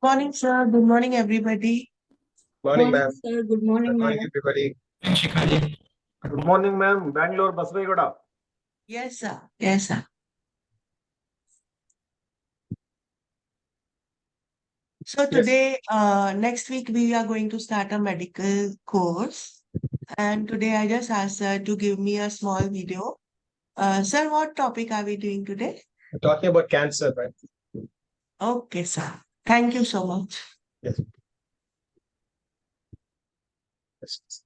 Morning, sir. Good morning, everybody. Morning, Morning, ma'am. sir. Good Good morning, morning, madam. everybody. Shikha. Good morning, ma'am. Bangalore, Basavegowda. Yes, sir. Yes, sir. So Yes. today, next week, we are going to start a medical course. And today, I just asked sir to give me a small video. Sir, what topic are we doing today? We're talking about cancer, right? Okay, sir. Thank you so much. Yes. Yes.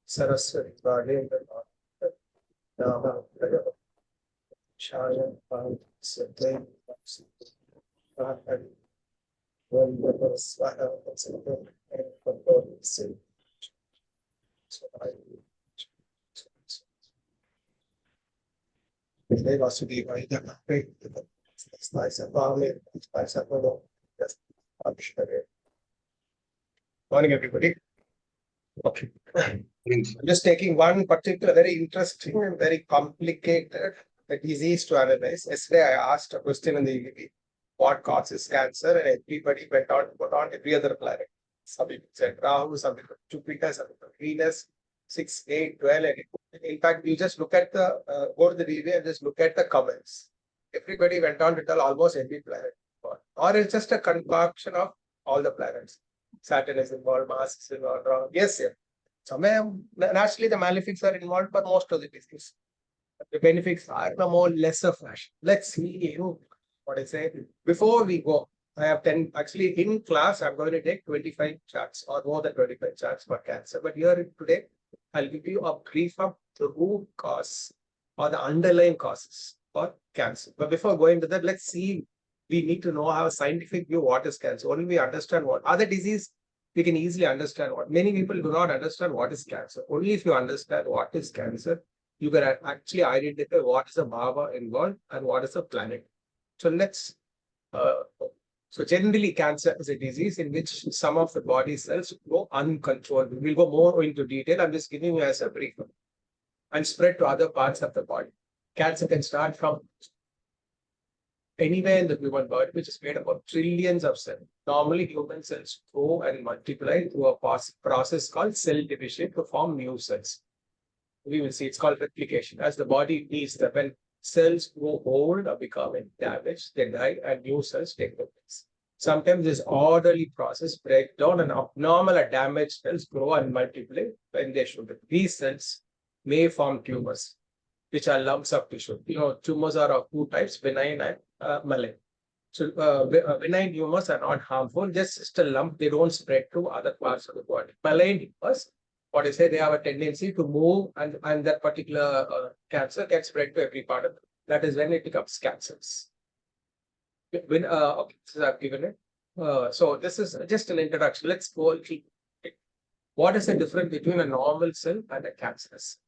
Saraswati Morning, everybody. Okay. I'm just taking one particular very interesting and very complicated disease to analyze. Yesterday, I asked a question in the EVP, what causes cancer? And everybody went on to put on every other planet. Some people said Rahu, some people Jupiter, some people Venus, 6, 8, 12. And in fact, you just look at the, go to the review and just look at the comments. Everybody went on to tell almost every planet. Or it's just a concoction of all the planets. Saturn is involved, Mars is involved. Yes, yes. Somewhere, naturally, the malefics are involved, but most of the disease. The benefics are in a more lesser fashion. Let's see, what I say. Before we go, I have 10, actually in class, I'm going to take 25 charts or more than 25 charts for cancer. But here today, I'll give you a brief of the root cause or the underlying causes for cancer. But before going to that, let's see, we need to know how scientific view what is cancer. Only we understand what other disease, we can easily understand what. Many people do not understand what is cancer. Only if you understand what is cancer, you can actually identify what is the bhava involved and what is the planet. So let's, so generally cancer is a disease in which some of the body cells go uncontrolled. We'll go more into detail. I'm just giving you as a brief and spread to other parts of the body. Cancer can start from anywhere in the human body, which is made up of trillions of cells. Normally, human cells grow and multiply through a process called cell division to form new cells. We will see it's called replication. As the body needs them, when cells grow old or become damaged, they die and new cells take the place. Sometimes this orderly process breaks down and abnormal or damaged cells grow and multiply when they should. These cells may form tumors, which are lumps of tissue. Tumors are of two types, benign and malign. So benign tumors are not harmful, just a lump. They don't spread to other parts of the body. Malign tumors, what I say, they have a tendency to move and that particular cancer can spread to every part of it. That is when it becomes cancers. Okay, so I've given it. So this is just an introduction. Let's go. What is the difference between a normal cell and a cancerous?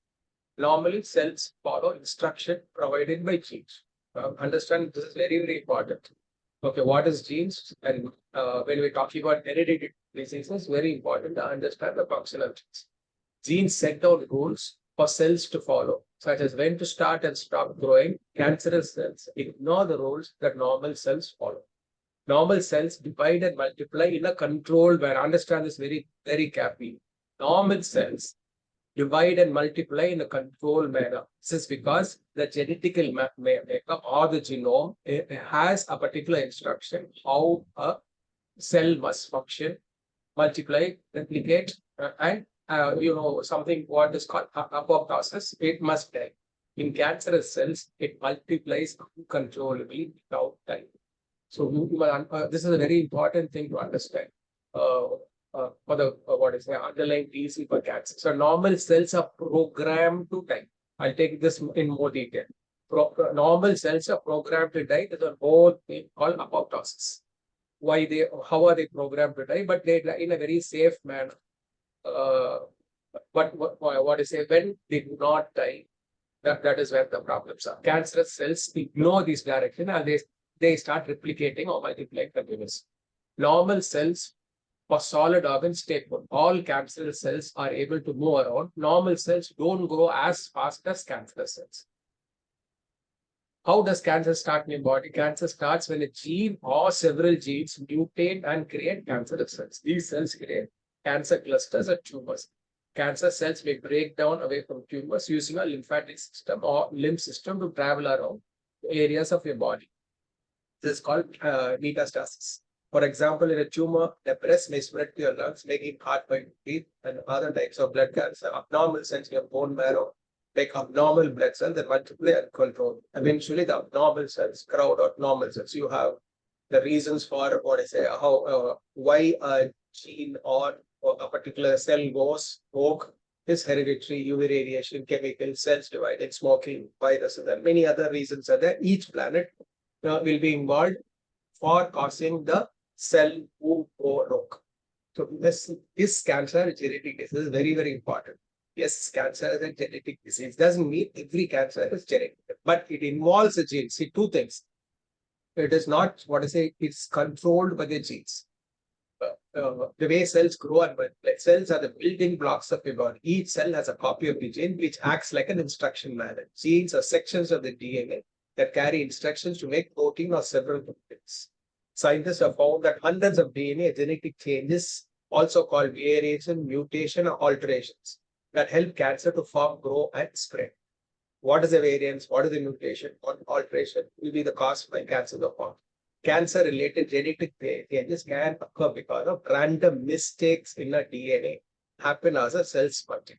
Normally, cells follow instruction provided by genes. Understand this is very, very important. Okay, what is genes? And when we're talking about hereditary diseases, very important to understand the function of genes. Genes set down rules for cells to follow, such as when to start and stop growing. Cancerous cells ignore the rules that normal cells follow. Normal cells divide and multiply in a controlled manner. Understand this very, very carefully. Normal cells divide and multiply in a controlled manner. This is because the genetical makeup or the genome has a particular instruction how a cell must function, multiply, replicate, and something what is called apoptosis. It must die. In cancerous cells, it multiplies uncontrollably without time. So this is a very important thing to understand. For the what is the underlying reason for cancer. So normal cells are programmed to die. I'll take this in more detail. Normal cells are programmed to die. There's a whole thing called apoptosis. How are they programmed to die? But they die in a very safe manner. but what is it? When they do not die, that is where the problems are. Cancerous cells ignore this direction and they start replicating or multiplying continuously. Normal cells for solid organs stay put. All cancerous cells are able to move around. Normal cells don't grow as fast as cancerous cells. How does cancer start in your body? Cancer starts when a gene or several genes mutate and create cancerous cells. These cells create cancer clusters or tumors. Cancer cells may break down away from tumors using a lymphatic system or lymph system to travel around areas of your body. This is called metastasis. For example, in a tumor, the breast may spread to your lungs, making hard to breathe, and other types of blood cancer, abnormal cells in your bone marrow, like abnormal blood cells that multiply and control. Eventually, the abnormal cells crowd out normal cells. You have the reasons for why a gene or a particular cell goes rogue is hereditary, UV radiation, chemicals, cells divided, smoking, viruses, and many other reasons are there. Each planet will be involved for causing the cell to go rogue. So this is cancer genetic disease is very, very important. Yes, cancer is a genetic disease. Doesn't mean every cancer is genetic, but it involves a gene. See, two things. It is not it's controlled by the genes. The way cells grow and multiply. Cells are the building blocks of your body. Each cell has a copy of the gene which acts like an instruction manual. Genes are sections of the DNA that carry instructions to make protein or several proteins. Scientists have found that hundreds of DNA genetic changes, also called variation, mutation, or alterations, that help cancer to form, grow, and spread. What is the variance? What is the mutation? What alteration will be the cause by cancer to form? Cancer-related genetic changes can occur because of random mistakes in a DNA happen as a cells multiply.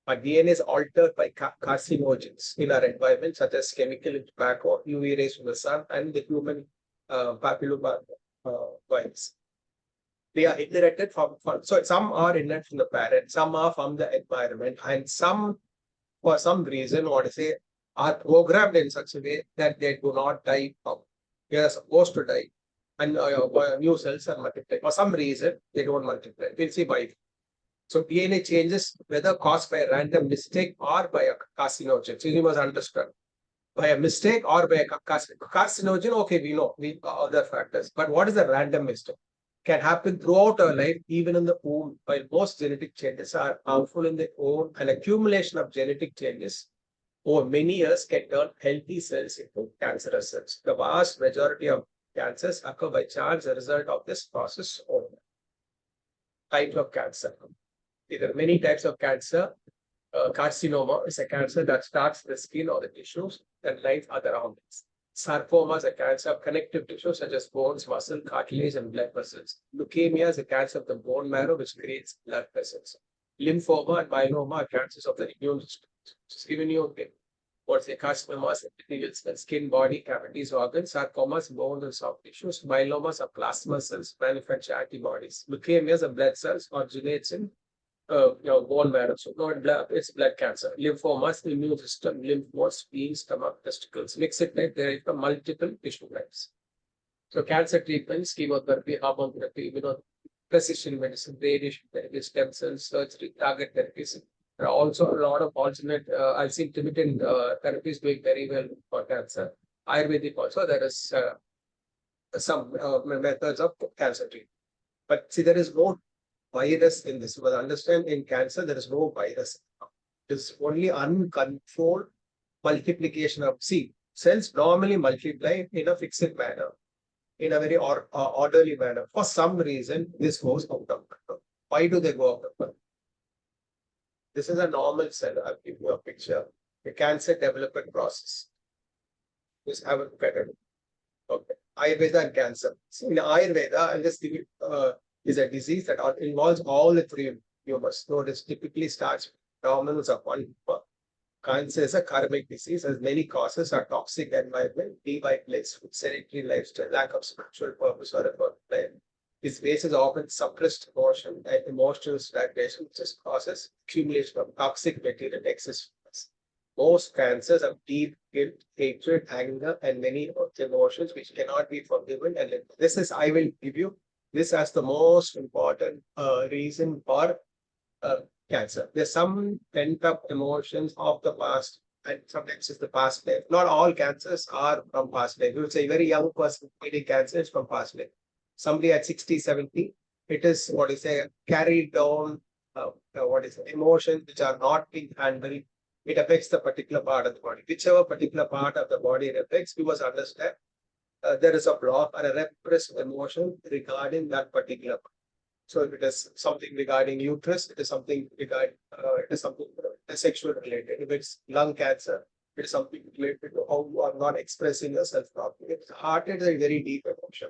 Our DNA is altered by carcinogens in our environment, such as chemical tobacco, UV rays from the sun, and the human papilloma virus. They are inherited from so some are inherited from the parent, some are from the environment, and some, for some reason, are programmed in such a way that they do not die from. They are supposed to die, and new cells are multiplied. For some reason, they don't multiply. We'll see why. So DNA changes, whether caused by a random mistake or by a carcinogen. So you must understand. By a mistake or by a carcinogen, okay, we know other factors. But what is a random mistake? Can happen throughout our life, even in the womb. While most genetic changes are harmful in their own, an accumulation of genetic changes over many years can turn healthy cells into cancerous cells. The vast majority of cancers occur by chance as a result of this process only. Types of cancer. There are many types of cancer. Carcinoma is a cancer that starts the skin or the tissues that lines other organs. Sarcoma is a cancer of connective tissues such as bones, muscle, cartilage, and blood vessels. Leukemia is a cancer of the bone marrow which creates blood vessels. Lymphoma and myeloma are cancers of the immune system. Just giving you what's a carcinomas, epithelial cells, skin, body, cavities, organs. Sarcomas, bones, and soft tissues. Myelomas are plasma cells, manufacture antibodies. Leukemia are blood cells, originates in bone marrow. So not blood, it's blood cancer. Lymphomas, immune system, lymph nodes, spleen, stomach, testicles. Mix it like there are multiple tissue types. So cancer treatments, chemotherapy, hormone therapy, precision medicine, radiation therapy, stem cells, surgery, target therapies. There are also a lot of alternate, I've seen Tibetan therapies doing very well for cancer. Ayurvedic also, there is some methods of cancer treatment. But see, there is no virus in this. You must understand, in cancer, there is no virus. It's only uncontrolled multiplication of cells normally multiply in a fixed manner, in a very orderly manner. For some reason, this goes out of control. Why do they go out of control? This is a normal cell. I'll give you a picture. The cancer development process. Just have a look at it. Okay. Ayurveda and cancer. So in Ayurveda, I'll just give it. Is a disease that involves all the three tumors. So this typically starts with dominance of one tumor. Cancer is a karmic disease, as many causes are toxic environment, device, sedentary lifestyle, lack of spiritual purpose or a purpose. This basis often suppressed emotion and emotional stagnation, which causes accumulation of toxic material excess. Most cancers have deep guilt, hatred, anger, and many emotions which cannot be forgiven. And this is, I will give you this as the most important reason for Cancer. There's some pent up emotions of the past, and sometimes it's the past life. Not all cancers are from past life. You would say a very young person getting cancer is from past life. Somebody at 60, 70, it is what is a carried down, emotions which are not being handled. It affects the particular part of the body. Whichever particular part of the body it affects, we must understand there is a block or a repressed emotion regarding that particular part. So if it is something regarding uterus, it is something regarding sexual related. If it's lung cancer, it is something related to how you are not expressing yourself properly. It's heart is a very deep emotion.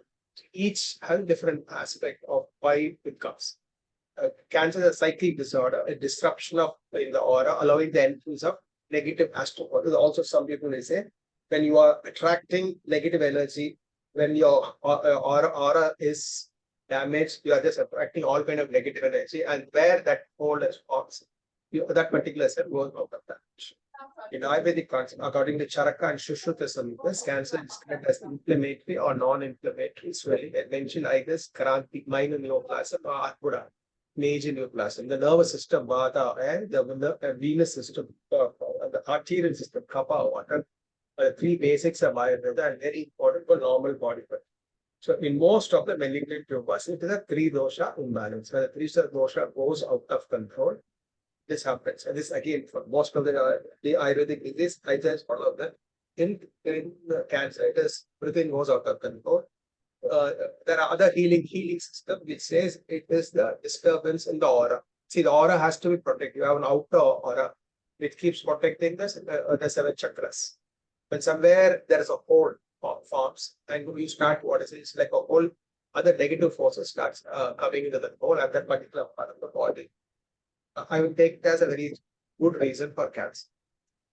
Each has a different aspect of why it comes. Cancer is a cyclic disorder, a disruption of in the aura, allowing the entrance of negative astral. Also, some people may say when you are attracting negative energy, when your aura is damaged, you are just attracting all kind of negative energy, and where that hole is formed, that particular cell goes out of that. In Ayurvedic concept, according to Charaka and Shushruta, this cancer is described as inflammatory or non-inflammatory swelling. I mentioned either Kranti, minor neoplasm, or Arbuda, major neoplasm. The nervous system, Vata, and the venous system, the arterial system, Kapha, water. The three basics of Ayurveda and very important for normal body. So in most of the malignant tumors, it is a three dosha imbalance. When the three dosha goes out of control, this happens. And this again for most of the Ayurvedic disease, I just follow that. In the cancer, it is everything goes out of control. There are other healing system which says it is the disturbance in the aura. See, the aura has to be protected. You have an outer aura which keeps protecting the seven chakras. When somewhere there is a hole forms and you start what is it? It's like a whole other negative forces starts coming into the hole at that particular part of the body. I will take it as a very good reason for cancer.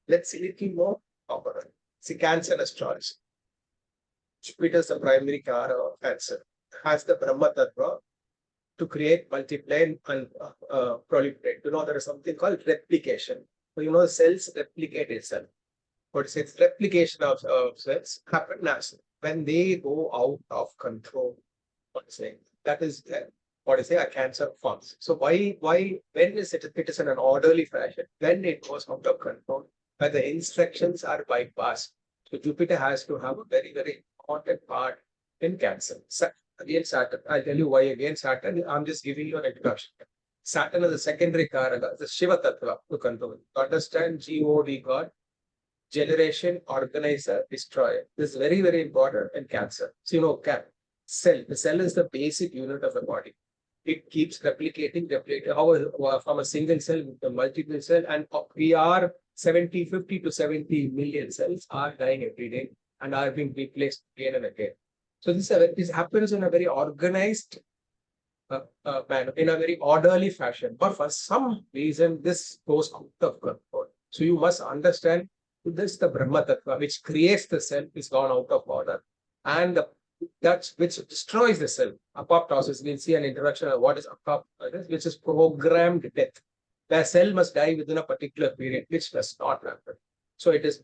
Let's see a little more about it. See, cancer astrology. Jupiter is the primary car of cancer. Has the Brahma Tattva to create, multiply, and proliferate. There is something called replication. So, cells replicate itself. What is it? Replication of cells happen naturally. When they go out of control, that is a cancer forms. So when is it? It is in an orderly fashion. When it goes out of control, when the instructions are bypassed. So Jupiter has to have a very, very important part in cancer. Again, Saturn. I'll tell you why again Saturn. I'm just giving you an introduction. Saturn is the secondary karaka, the Shiva Tattva to control. To understand GOD, God, generation, organizer, destroyer. This is very, very important in cancer. So, cell. The cell is the basic unit of the body. It keeps replicating. How from a single cell to multiple cell, and we are 50 to 70 million cells are dying every day and are being replaced again and again. So this happens in a very organized manner, in a very orderly fashion. But for some reason, this goes out of control. So you must understand this, the Brahma Tattva, which creates the cell, is gone out of order. And that's which destroys the cell. Apoptosis, we'll see an introduction of what is apoptosis, which is programmed death. The cell must die within a particular period, which does not happen. So it is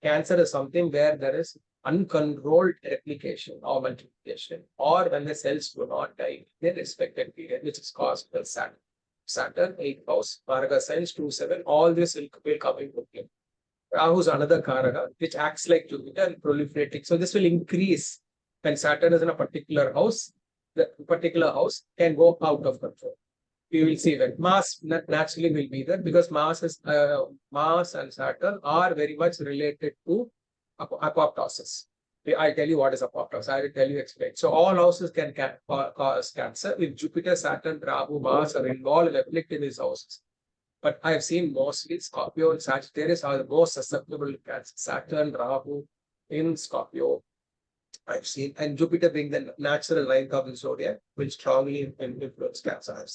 cancer is something where there is uncontrolled replication or multiplication, or when the cells do not die in their respected period, which is caused by Saturn. Saturn, 8th house, Karaka signs 2-7, all this will come into play. Rahu is another Karaka, which acts like Jupiter and proliferating. So this will increase when Saturn is in a particular house. The particular house can go out of control. We will see that Mars naturally will be there because Mars and Saturn are very much related to apoptosis. I tell you what is apoptosis. I will tell you explain. So all houses can cause cancer. If Jupiter, Saturn, Rahu, Mars are involved, reflect in these houses. But I have seen mostly Scorpio and Sagittarius are the most susceptible to cancer. Saturn, Rahu in Scorpio. I've seen, and Jupiter being the natural ninth of the zodiac will strongly influence cancer.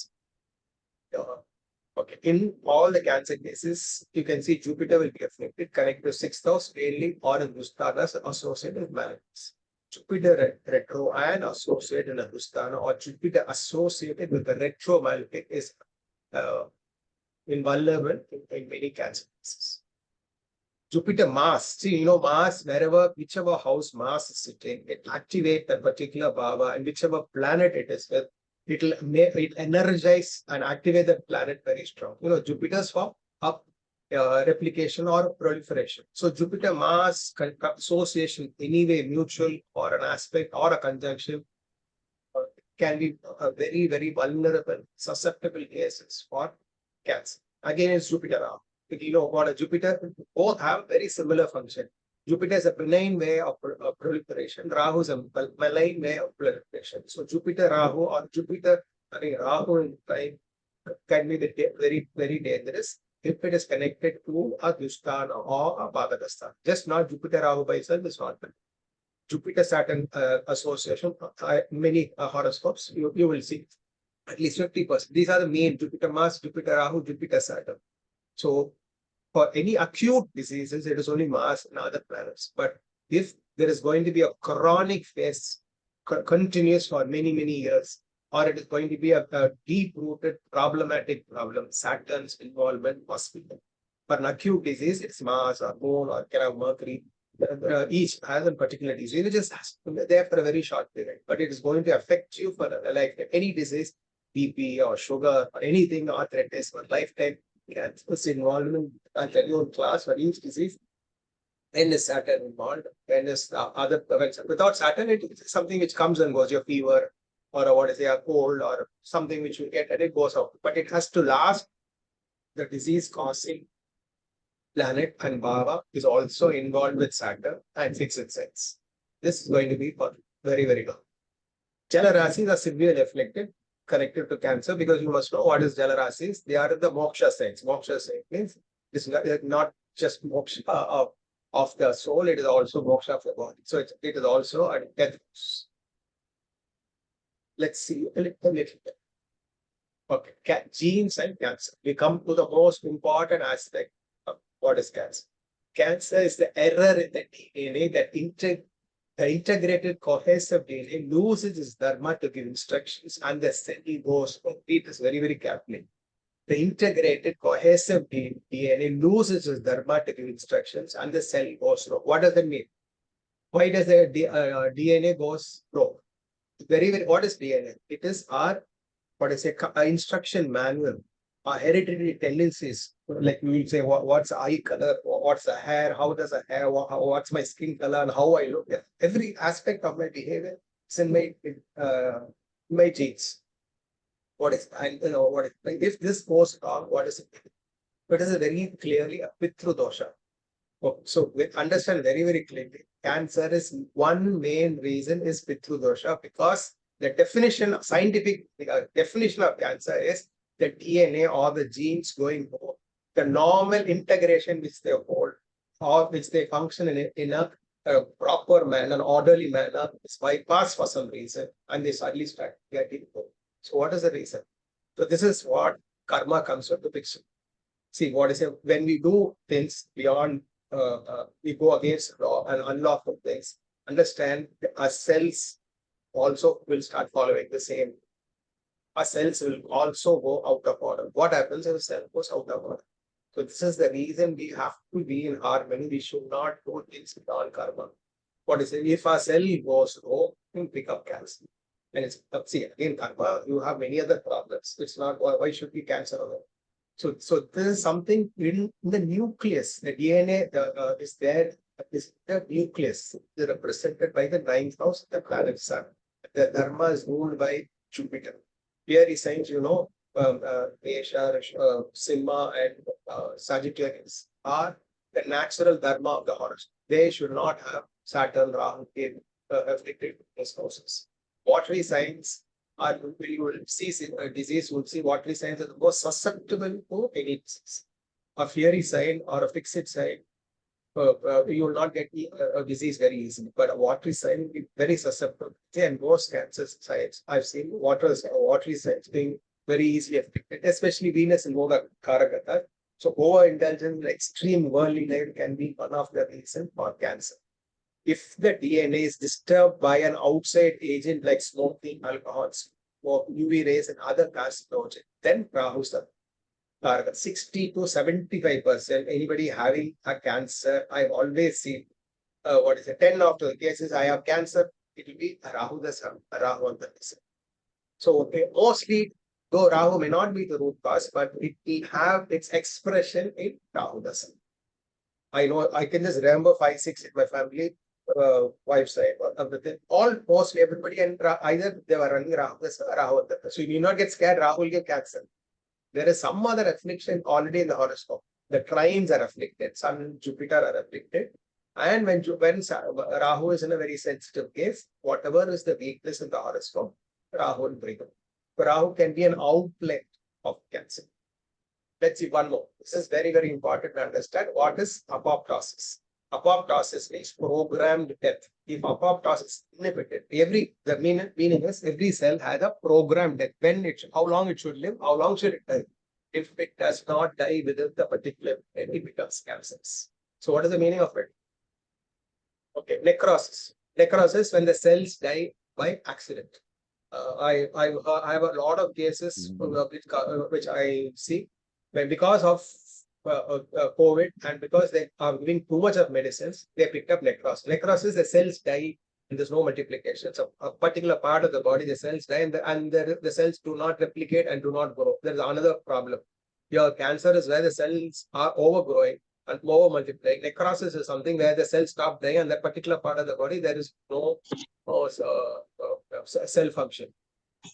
Okay, in all the cancer cases, you can see Jupiter will be affected, connected to 6th house, mainly or in Dusthanas associated with malignancy. Jupiter retro and associated in a Dusthana, or Jupiter associated with the retro malignant is invulnerable in many cancer cases. Jupiter Mars, see, Mars, whichever house Mars is sitting, it activates that particular bhava, and whichever planet it is with, It'll energize and activate the planet very strong. Jupiter's for up replication or proliferation. So Jupiter Mars association, anyway mutual or an aspect or a conjunction, can be a very, very vulnerable, susceptible cases for Cancer. Again, it's Jupiter. What a Jupiter, both have very similar function. Jupiter is a benign way of proliferation. Rahu is a malign way of proliferation. So Jupiter Rahu or Jupiter, Rahu in time can be very, very dangerous if it is connected to a Dusthana or a Padagastha. Just not Jupiter Rahu by itself is not bad. Jupiter Saturn association, many horoscopes, you will see at least 50%. These are the main: Jupiter Mars, Jupiter Rahu, Jupiter Saturn. So for any acute diseases, it is only Mars and other planets. But if there is going to be a chronic phase, continuous for many, many years, or it is going to be a deep-rooted problematic problem, Saturn's involvement must be there. For an acute disease, it's Mars or Moon or Mercury. Each has a particular disease, which is there for a very short period, but it is going to affect you for like any disease, BP or sugar or anything, arthritis for lifetime. Cancer's involvement, I'll tell you in class for each disease. When is Saturn involved? When is the other events? Without Saturn, it is something which comes and goes, your fever or what is a cold or something which you get and it goes out. But it has to last. The disease causing planet and Bhava is also involved with Saturn and fixed signs. This is going to be for very, very long. Jala Rasis are severely afflicted, connected to Cancer, because you must know what is Jala Rasis. They are the moksha signs. Moksha sign means it's not just moksha of the soul, it is also moksha of the body. So it is also a death. Let's see a little bit. Okay, genes and Cancer. We come to the most important aspect. What is Cancer? Cancer is the error in the DNA that the integrated cohesive DNA loses its dharma to give instructions and the cell goes wrong. Read this very, very carefully. The integrated cohesive DNA loses its dharma to give instructions and the cell goes wrong. What does that mean? Why does the DNA goes wrong? Very, very, what is DNA? It is our, instruction manual. Our hereditary tendencies, like we will say, what's the eye color, what's the hair, how does the hair, what's my skin color, and how I look. Every aspect of my behavior is in my genes. What is, if this goes wrong, what is it? It is very clearly a Pitru Dosha. So we understand very, very clearly. Cancer is one main reason is Pitru Dosha, because the definition, scientific definition of Cancer is the DNA or the genes going home, the normal integration which they hold or which they function in a proper manner, an orderly manner, is bypassed for some reason, and they suddenly start getting home. So what is the reason? So this is what karma comes into picture. See, what is it? When we do things beyond, we go against law and unlawful things, understand our cells also will start following the same. Our cells will also go out of order. What happens if a cell goes out of order? So this is the reason we have to be in harmony. We should not do things without karma. What is it? If our cell goes wrong, you pick up Cancer. And it's, see, again, karma, you have many other problems. It's not, why should be Cancer alone? So this is something in the nucleus. The DNA is there, is the nucleus, is represented by the ninth house, the planet Sun. The Dharma is ruled by Jupiter. Fiery signs, Dasha, Simha, and Sagittarius are the natural dharma of the horoscope. They should not have Saturn, Rahu, afflicted those houses. Watery signs are, you will see a disease, you will see watery signs are the most susceptible to any disease. A fiery sign or a fixed sign, you will not get a disease very easily, but a watery sign will be very susceptible. And most cancer signs, I've seen watery signs being very easily affected, especially Venus and Yoga Karakata. So overintelligence, extreme worldly can be one of the reasons for Cancer. If the DNA is disturbed by an outside agent like smoking, alcohols, or UV rays and other carcinogens, then Rahu's the target. 60 to 75%, anybody having a Cancer, I've always seen, 10 of the cases I have Cancer, it will be Rahu the Sun, Rahu on the Sun. So mostly, though Rahu may not be the root cause, but it will have its expression in Rahu Dasa. I know I can just remember 5, 6 in my family, wife's side, or everything. All mostly everybody, and either they were running Rahu Dasa or Rahu Dasa. So you need not get scared. Rahu will give cancer. There is some other affliction already in the horoscope. The trines are afflicted, Sun and Jupiter are afflicted. And when Rahu is in a very sensitive case, whatever is the weakness in the horoscope, Rahu will bring it. Rahu can be an outlet of cancer. Let's see one more. This is very, very important to understand. What is apoptosis? Apoptosis means programmed death. If apoptosis is inhibited, the meaning is every cell has a programmed death. How long it should live, how long should it die? If it does not die within the particular, it becomes cancerous. So what is the meaning of it? Okay, necrosis. Necrosis when the cells die by accident. I have a lot of cases which I see when because of COVID and because they are giving too much of medicines, they picked up necrosis. Necrosis, the cells die and there's no multiplication. So a particular part of the body, the cells die and the cells do not replicate and do not grow. There's another problem. Your cancer is where the cells are overgrowing and over multiplying. Necrosis is something where the cells stop dying and that particular part of the body, there is no cell function.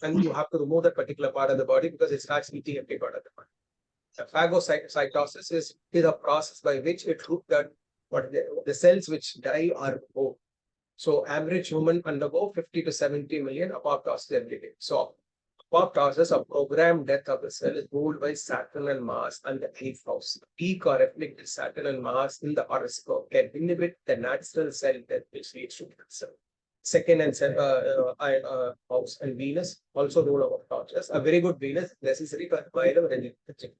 And you have to remove that particular part of the body because it starts eating every part of the body. Phagocytosis is a process by which the cells which die are removed. So average human undergo 50 to 70 million apoptosis every day. So apoptosis or programmed death of the cell is ruled by Saturn and Mars and the 8th house. Peak or afflicted Saturn and Mars in the horoscope can inhibit the natural cell death which leads to cancer. Second and house and Venus also rule over torches. A very good Venus necessary to acquire a regeneration.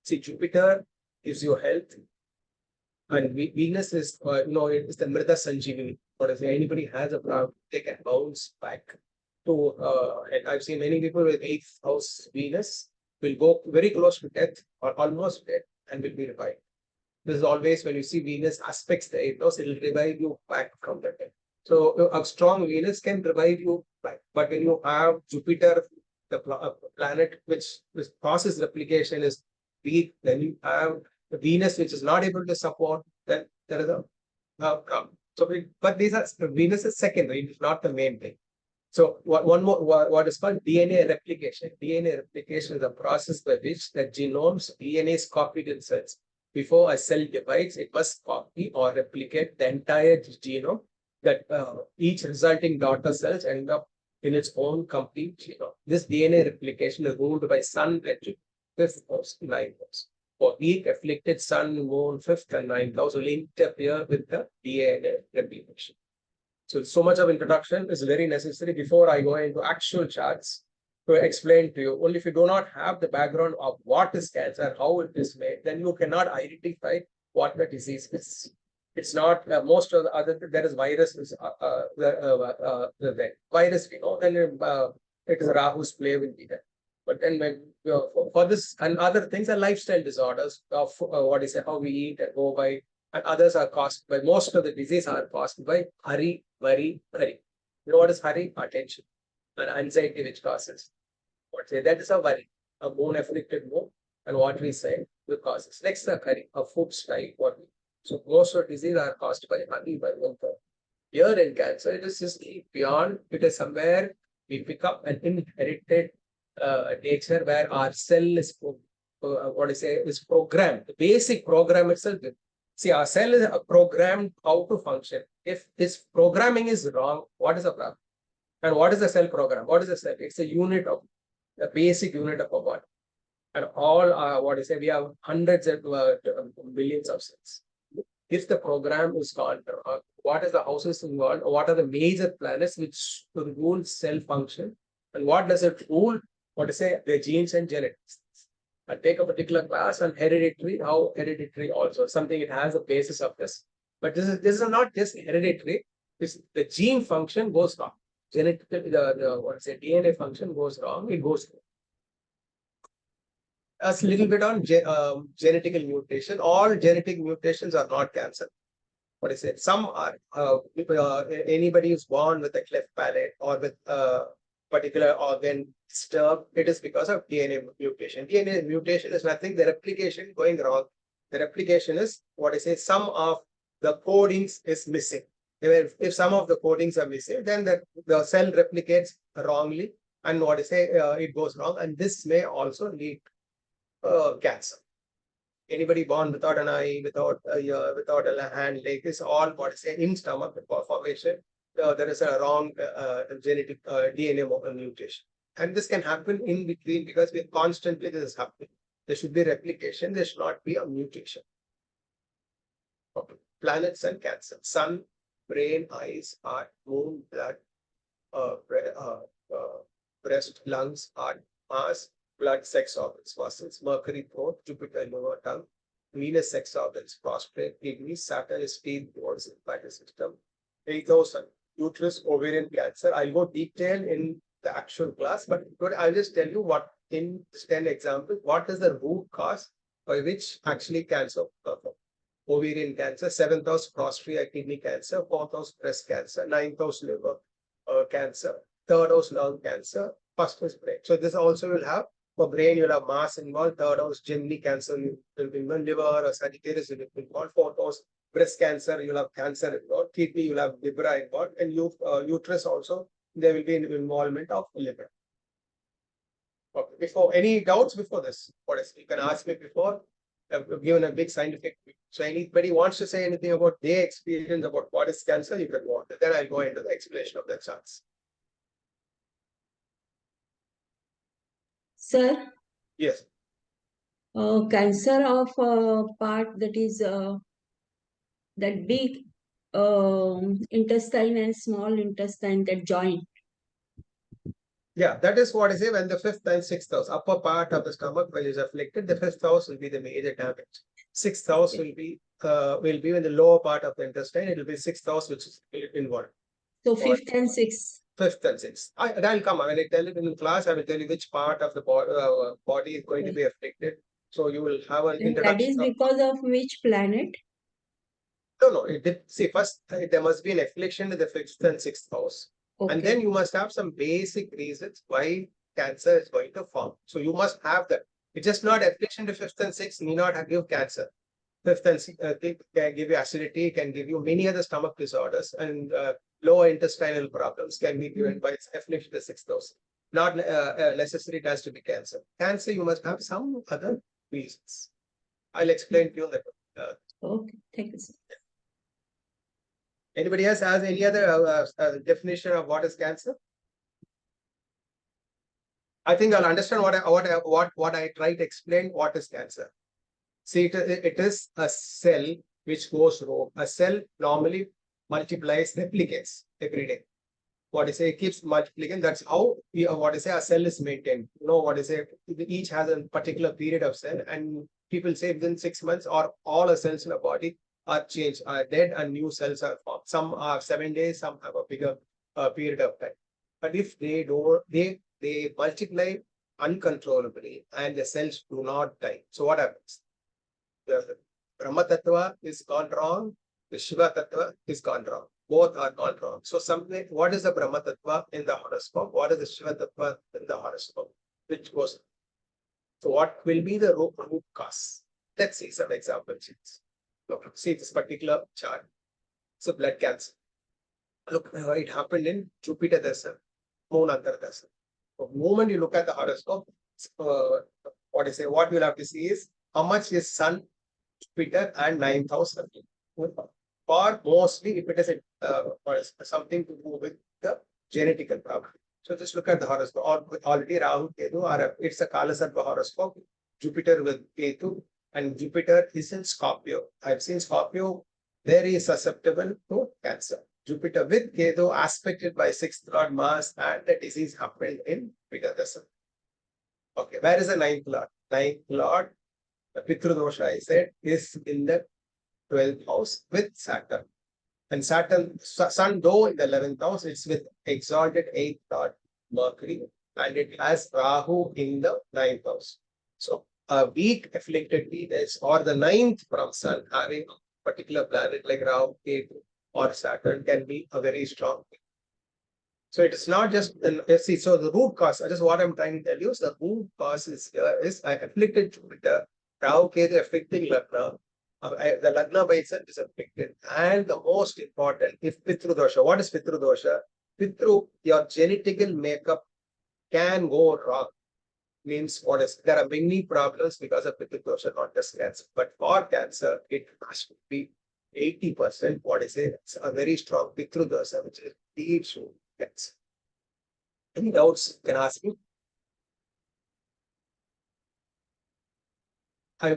See, Jupiter gives you health, and Venus is it is the Mrida Sanjeevani. What if anybody has a problem, they can bounce back to. And I've seen many people with 8th house Venus will go very close to death or almost dead and will be revived. This is always when you see Venus aspects the 8th house, it will revive you back from the death. So a strong Venus can revive you back. But when you have Jupiter, the planet which causes replication is weak, then you have the Venus which is not able to support, then there is a problem. So, but these are Venus is secondary, it is not the main thing. So what is called DNA replication. DNA replication is a process by which the genome's DNA is copied in cells. Before a cell divides, it must copy or replicate the entire genome that each resulting daughter cells end up in its own complete genome. This DNA replication is ruled by Sun and Jupiter, 5th house, 9th house. For weak afflicted Sun, Moon, 5th and 9th house will interfere with the DNA replication. So much of introduction is very necessary before I go into actual charts to explain to you. Only if you do not have the background of what is cancer, how it is made, then you cannot identify what the disease is. It's not most of the other, there is virus, the virus we know, then it is Rahu's play will be there. But then for this and other things are lifestyle disorders of how we eat and go by, and others are caused by, most of the disease are caused by hurry, worry. You know what is hurry? Attention and anxiety which causes. That is a worry, a moon afflicted moon, and what we say will causes. Next, the hurry, a food style, so most of disease are caused by hurry, by winter. Here in cancer, it is just beyond. It is somewhere we pick up an inherited nature where our cell is programmed. The basic program itself. See, our cell is programmed how to function. If this programming is wrong, what is the problem? And what is the cell program? What is the cell? It's a unit of the basic unit of a body. And all we have hundreds of billions of cells. If the program is gone wrong, what is the houses involved? What are the major planets which rule cell function? And what does it rule? The genes and genetics. I take a particular class on hereditary, how hereditary also something it has a basis of this. But this is not just hereditary. The gene function goes wrong. DNA function goes wrong. It goes wrong. A little bit on genetical mutation. All genetic mutations are not cancer. Some are. Anybody who's born with a cleft palate or with particular organ disturbed, it is because of DNA mutation. DNA mutation is nothing, the replication going wrong. The replication is what I say, some of the codings is missing. If some of the codings are missing, then the cell replicates wrongly, and what I say, it goes wrong, and this may also lead cancer. Anybody born without an eye, without a ear, without a hand, leg, is all what I say in stomach formation. There is a wrong genetic DNA mutation, and this can happen in between because we constantly this is happening. There should be replication. There should not be a mutation. Okay. Planets and Cancer: Sun, brain, eyes, heart, moon, blood, breast, lungs, heart, Mars, blood, sex organs, muscles, Mercury, throat, Jupiter, liver, tongue, Venus, sex organs, prostate, kidneys, Saturn is teeth, boards, lymphatic system, 8,000, uterus, ovarian cancer. I'll go detail in the actual class, but I'll just tell you what in 10 examples, what is the root cause by which actually cancer performs. Ovarian cancer, 7th house prostate kidney cancer, 4th house breast cancer, 9th house liver cancer, 3rd house lung cancer, 1st house brain. So this also will have, for brain you'll have Mars involved, 3rd house generally cancer will be involved, liver or Sagittarius will be involved, 4th house breast cancer you'll have cancer involved, kidney you'll have liver involved, and uterus also there will be an involvement of liver. Okay. Before any doubts before this, what is you can ask me before. I've given a big scientific. So anybody wants to say anything about their experience about what is cancer, you can go on. Then I'll go into the explanation of the charts. Sir, Yes. cancer of part that is that big intestine and small intestine, that joint. Yeah, that is what I say when the 5th and 6th house, upper part of the stomach when is afflicted, the 5th house will be the major damage. 6th house will be in the lower part of the intestine. It will be 6th house which is involved. So 5th and 6th. 5th and 6th. I'll come. When I tell it in class, I will tell you which part of the body is going to be afflicted. So you will have an introduction. That is because of which planet? No. See, first there must be an affliction in the 5th and 6th house. Okay. And then you must have some basic reasons why cancer is going to form. So you must have that. It's just not affliction to 5th and 6th need not give cancer. 5th and 6th can give you acidity, can give you many other stomach disorders, and lower intestinal problems can be given by affliction to 6th house. Not necessary it has to be cancer. Cancer, you must have some other reasons. I'll explain to you that. Okay, thank you, sir. Anybody else has any other definition of what is cancer? I think I'll understand what I try to explain what is cancer. See, it is a cell which goes rogue. A cell normally multiplies, replicates every day. What I say, it keeps multiplying. That's how what I say a cell is maintained. You know what I say, each has a particular period of cell, and people say within 6 months or all the cells in the body are changed, are dead, and new cells are formed. Some are 7 days, some have a bigger period of time. But if they don't, they multiply uncontrollably and the cells do not die. So what happens? The Brahma Tattva is gone wrong, the Shiva Tattva is gone wrong. Both are gone wrong. So something, what is the Brahma Tattva in the horoscope? What is the Shiva Tattva in the horoscope? Which goes. So what will be the root cause? Let's see some examples. Look, see this particular chart. So blood cancer. Look, it happened in Jupiter Dasha, Moon Antar Dasha. The moment you look at the horoscope, what you'll have to see is how much is Sun, Jupiter, and 9th house. Or mostly if it is something to do with the genetical problem. So just look at the horoscope. Already Rahu, Ketu, it's a Kala Sarpa horoscope. Jupiter with Ketu, and Jupiter is in Scorpio. I've seen Scorpio very susceptible to cancer. Jupiter with Ketu aspected by 6th Lord Mars, and the disease happened in Jupiter Dasha. Okay, where is the 9th Lord? 9th Lord, the Pitru Dosha, I said, is in the 12th house with Saturn. And Saturn, Sun, though in the 11th house, it's with exalted 8th Lord Mercury, and it has Rahu in the 9th house. So a weak afflicted Venus or the 9th from Sun having a particular planet like Rahu, Ketu, or Saturn can be a very strong thing. So it is not just see. So the root cause. Just what I'm trying to tell you is the root cause is afflicted Jupiter. Rahu Ketu affecting Lagna. The Lagna by itself is afflicted, and the most important, if Pitru Dosha. What is Pitru Dosha? Pitru, your genetical makeup can go wrong. Means what is there are many problems because of Pitru Dosha, not just cancer. But for cancer, it must be 80%. What is it? It's a very strong Pitru Dosha, which is deep to cancer. Any doubts you can ask me?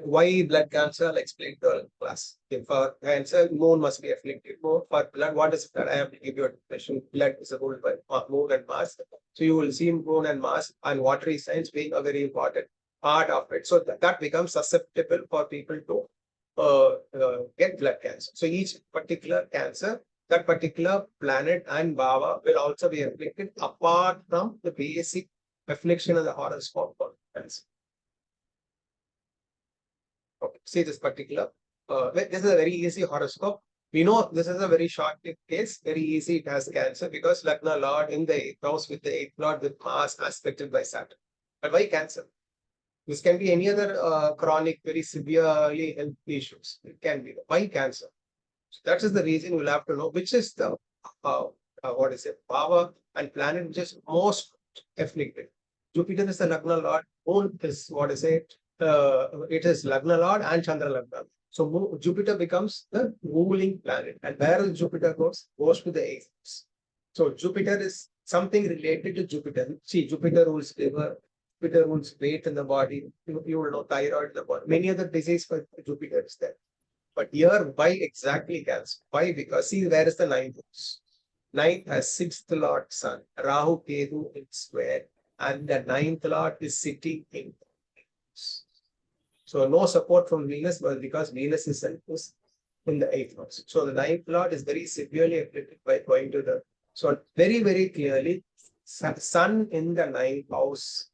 Why blood cancer? I'll explain to the class. If for cancer, moon must be afflicted more. For blood, what is that? I have to give you a definition. Blood is ruled by moon and Mars. So you will see moon and Mars and watery signs being a very important part of it. So that becomes susceptible for people to get blood cancer. So each particular cancer, that particular planet and Bhava will also be afflicted apart from the basic affliction of the horoscope for cancer. Okay, see this particular. This is a very easy horoscope. We know this is a very short case, very easy. It has cancer because Lagna Lord in the 8th house with the 8th Lord with Mars aspected by Saturn. But why cancer? This can be any other chronic, very severely health issues. It can be. Why cancer? So that is the reason we'll have to know which is the power and planet which is most afflicted. Jupiter is the Lagna Lord. Moon is it is Lagna Lord and Chandra Lagna. So Jupiter becomes the ruling planet. And where Jupiter goes? Goes to the 8th house. So Jupiter is something related to Jupiter. See, Jupiter rules liver, Jupiter rules weight in the body. You will know thyroid in the body. Many other diseases for Jupiter is there. But here, why exactly cancer? Why? Because see, where is the 9th house? 9th has 6th Lord Sun, Rahu Ketu in square, and the 9th Lord is sitting in. So no support from Venus, but because Venus is in the 8th house. So the 9th Lord is very severely afflicted by going to the. So very, very clearly, Sun in the 9th house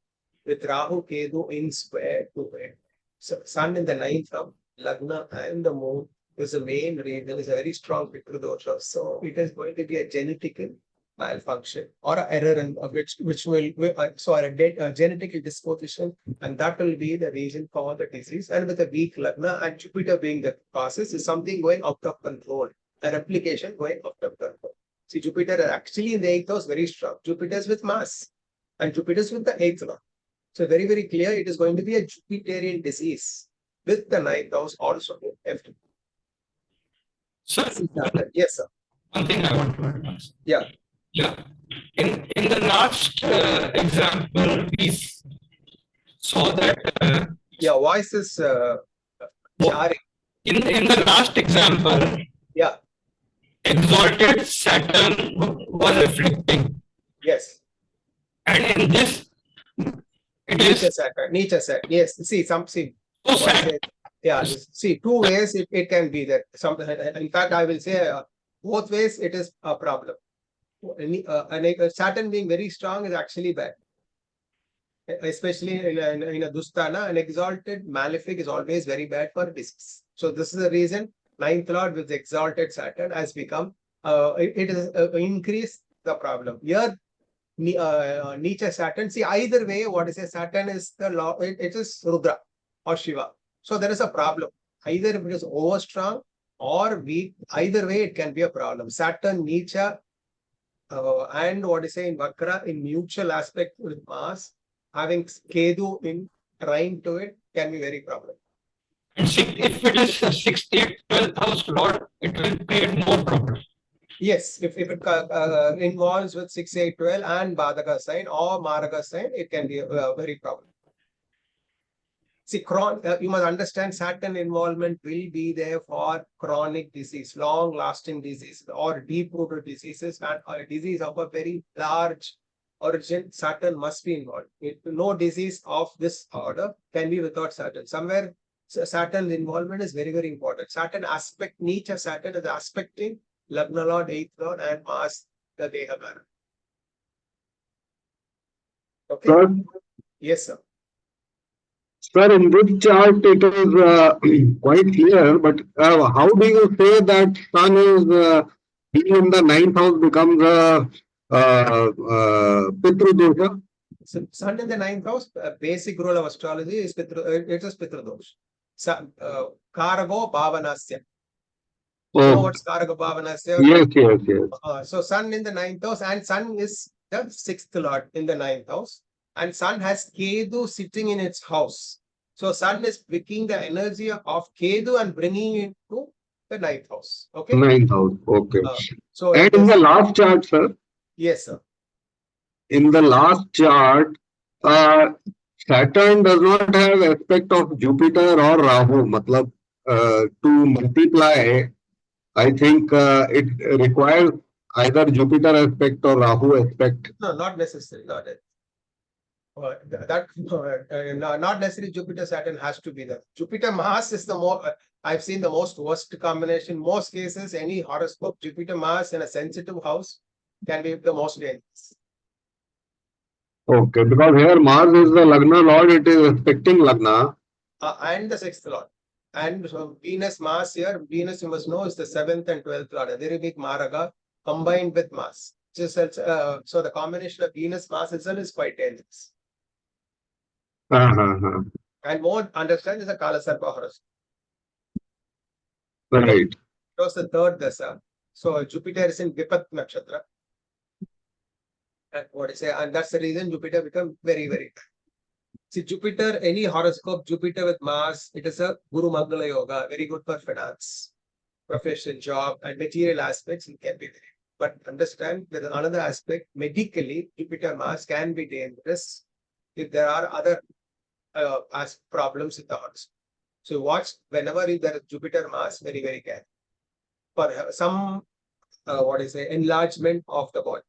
with Rahu Ketu in square to it. So Sun in the 9th house, Lagna and the moon is the main reason, is a very strong Pitru Dosha. So it is going to be a genetical malfunction or an error in which will a genetic disposition, and that will be the reason for the disease. And with a weak Lagna and Jupiter being the causes is something going out of control, a replication going out of control. See, Jupiter is actually in the 8th house very strong. Jupiter is with Mars and Jupiter is with the 8th Lord. So very, very clear it is going to be a Jupiterian disease with the 9th house also. Sir, yes, sir. one thing I want to ask. Yeah. Yeah. In the last example, we saw that. Your voice is jarring. In the last example, yeah, exalted Saturn was afflicting. Yes. And in this, it is Nature Saturn. Yes. See, yeah. See, two ways it can be there. In fact, I will say both ways it is a problem. Saturn being very strong is actually bad. Especially in a Dusthana, an exalted malefic is always very bad for disease. So this is the reason 9th Lord with exalted Saturn has become, it has increased the problem. Here, Nietzsche Saturn, see either way, what is a Saturn is the law, it is Rudra or Shiva. So there is a problem. Either if it is over strong or weak, either way it can be a problem. Saturn, Nietzsche, and what is in Vakra in mutual aspect with Mars, having Kedu in trine to it can be very problem. And if it is 68, 12th house Lord, it will create more problems. Yes, if it involves with 6, 8, 12 and Badaka sign or Maraka sign, it can be a very problem. See, you must understand Saturn involvement will be there for chronic disease, long-lasting disease or deep-rooted diseases, and a disease of a very large origin. Saturn must be involved. No disease of this order can be without Saturn. Somewhere Saturn's involvement is very, very important. Saturn aspect, Nietzsche Saturn is aspecting Lagna Lord, 8th Lord, and Mars, the Dehamara. Okay. Sir, yes, sir. Sir, in this chart it is quite clear, but how do you say that Sun is being in the 9th house becomes a Pitru Dosha. So Sun in the ninth house, basic rule of astrology is it is Pitru Dosha. Karago Bhavanasya. You know Oh, what's Karago Bhavanasya? yes. So Sun in the ninth house, and Sun is the sixth lord in the ninth house, and Sun has Ketu sitting in its house. So Sun is picking the energy of Ketu and bringing it to the ninth house. Okay. Ninth house. Okay. So And in the last chart, sir, yes, sir. in the last chart, Saturn does not have aspect of Jupiter or Rahu. Matlab, to multiply, I think it requires either Jupiter aspect or Rahu aspect. No, not necessarily. Not it. Not necessarily Jupiter Saturn has to be there. Jupiter Mars is the more I've seen the most worst combination. Most cases, any horoscope Jupiter Mars in a sensitive house can be the most dangerous. Okay, because here Mars is the Lagna Lord, it is aspecting Lagna. And the sixth lord. And so Venus Mars here, Venus you must know is the seventh and 12th lord, a very big Maraga combined with Mars. So the combination of Venus Mars itself is quite dangerous. And more understand is a Kala Sarpa horoscope. Right. It was the third Dasha. So Jupiter is in Vipat Nakshatra. And what I say, and that's the reason Jupiter become very, very bad. See, Jupiter, any horoscope, Jupiter with Mars, it is a Guru Mangala Yoga, very good for finance, profession, job, and material aspects, it can be there. But understand that another aspect, medically, Jupiter Mars can be dangerous if there are other problems with the horoscope. So watch whenever there is Jupiter Mars, very, very careful. For some, enlargement of the body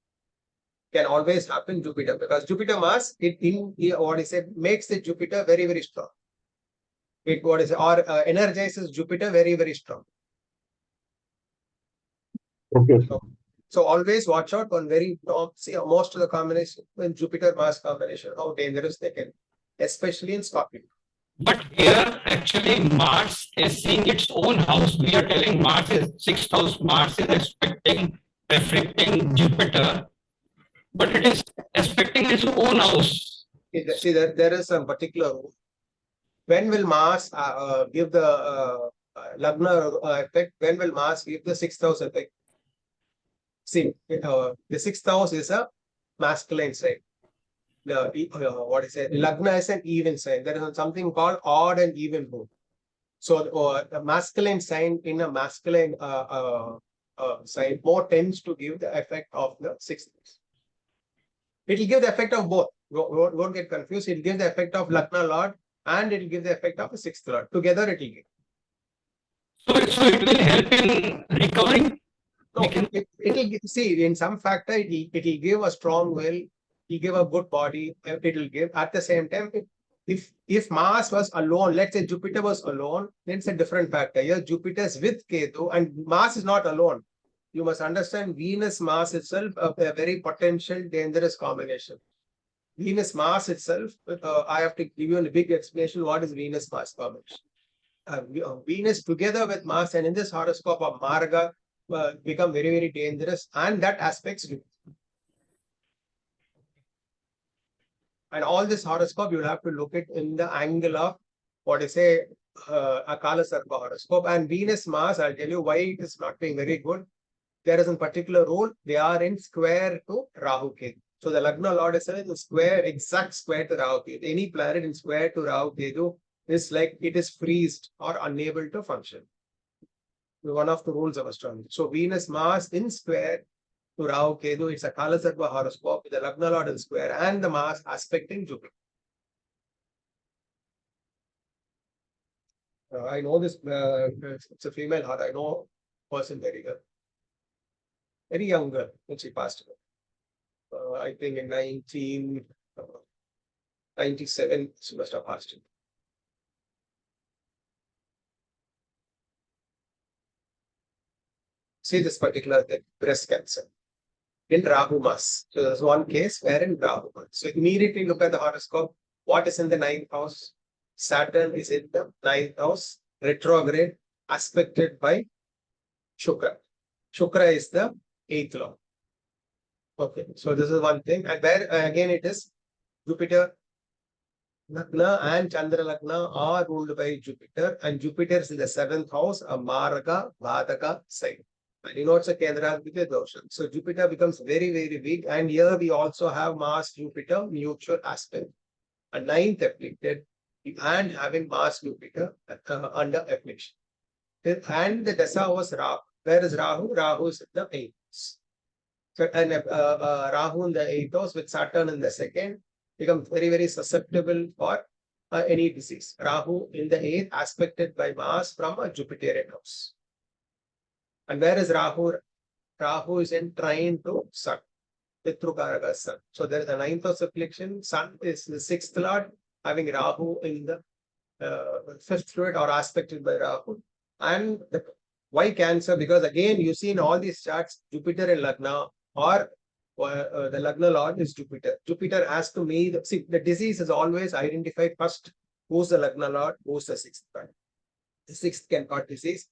can always happen Jupiter, because Jupiter Mars, makes the Jupiter very, very strong. It energizes Jupiter very, very strong. Okay. So always watch out on very top. See, most of the combination when Jupiter Mars combination, how dangerous they can, especially in Scorpio. But here, actually, Mars is seeing its own house. We are telling Mars is sixth house. Mars is reflecting Jupiter, but it is expecting its own house. See, there is some particular rule. When will Mars give the Lagna effect? When will Mars give the sixth house effect? See, the sixth house is a masculine sign. Lagna is an even sign. There is something called odd and even moon. So the masculine sign in a masculine sign more tends to give the effect of the sixth house. It will give the effect of both. Won't get confused. It will give the effect of Lagna Lord and it will give the effect of the sixth Lord. Together it will give. So it will help in recovering. No, it will see in some factor it will give a strong will. It will give a good body. It will give at the same time. If Mars was alone, let's say Jupiter was alone, then it's a different factor. Here Jupiter is with Ketu and Mars is not alone. You must understand Venus Mars itself a very potential dangerous combination. Venus Mars itself, I have to give you a big explanation what is Venus Mars combination. Venus together with Mars and in this horoscope of Marga become very, very dangerous, and that aspects you. And all this horoscope, you'll have to look at in the angle of what is a Kala Sarpa horoscope. And Venus Mars, I'll tell you why it is not being very good. There is a particular rule, they are in square to Rahu Ketu. So the Lagna Lord is in square, exact square to Rahu Ketu. Any planet in square to Rahu Ketu is like it is freezed or unable to function. One of the rules of astrology. So Venus Mars in square to Rahu Ketu, it's a Kala Sarpa horoscope with the Lagna Lord in square and the Mars aspecting Jupiter. I know this, it's a female heart. I know person very well. Very young girl when she passed away. I think in 1997, she must have passed away. See this particular thing, breast cancer in Rahu Mas. So there's one case where in Rahu Mas. So immediately look at the horoscope. What is in the ninth house? Saturn is in the ninth house, retrograde, aspected by Shukra. Shukra is the eighth lord. Okay, so this is one thing. And where again it is Jupiter, Lagna and Chandra Lagna are ruled by Jupiter, and Jupiter is in the seventh house, a Maraka, Vadaka sign. And you know it's a Kendra Dosha. So Jupiter becomes very, very big. And here we also have Mars Jupiter mutual aspect. A ninth afflicted and having Mars Jupiter under affliction. And the Dasha was Rahu. Where is Rahu? Rahu is in the eighth house. So, and Rahu in the eighth house with Saturn in the second becomes very, very susceptible for any disease. Rahu in the eighth aspected by Mars from a Jupiterian house. And where is Rahu? Rahu is in trine to Sun, Pitru Karaka Sun. So there is a ninth house affliction. Sun is the sixth lord, having Rahu in the fifth lord or aspected by Rahu. And why Cancer? Because again, you see in all these charts, Jupiter and Lagna or the Lagna Lord is Jupiter. Jupiter has to me, see, the disease is always identified first. Who's the Lagna Lord? Who's the sixth Lord? The sixth can cause disease.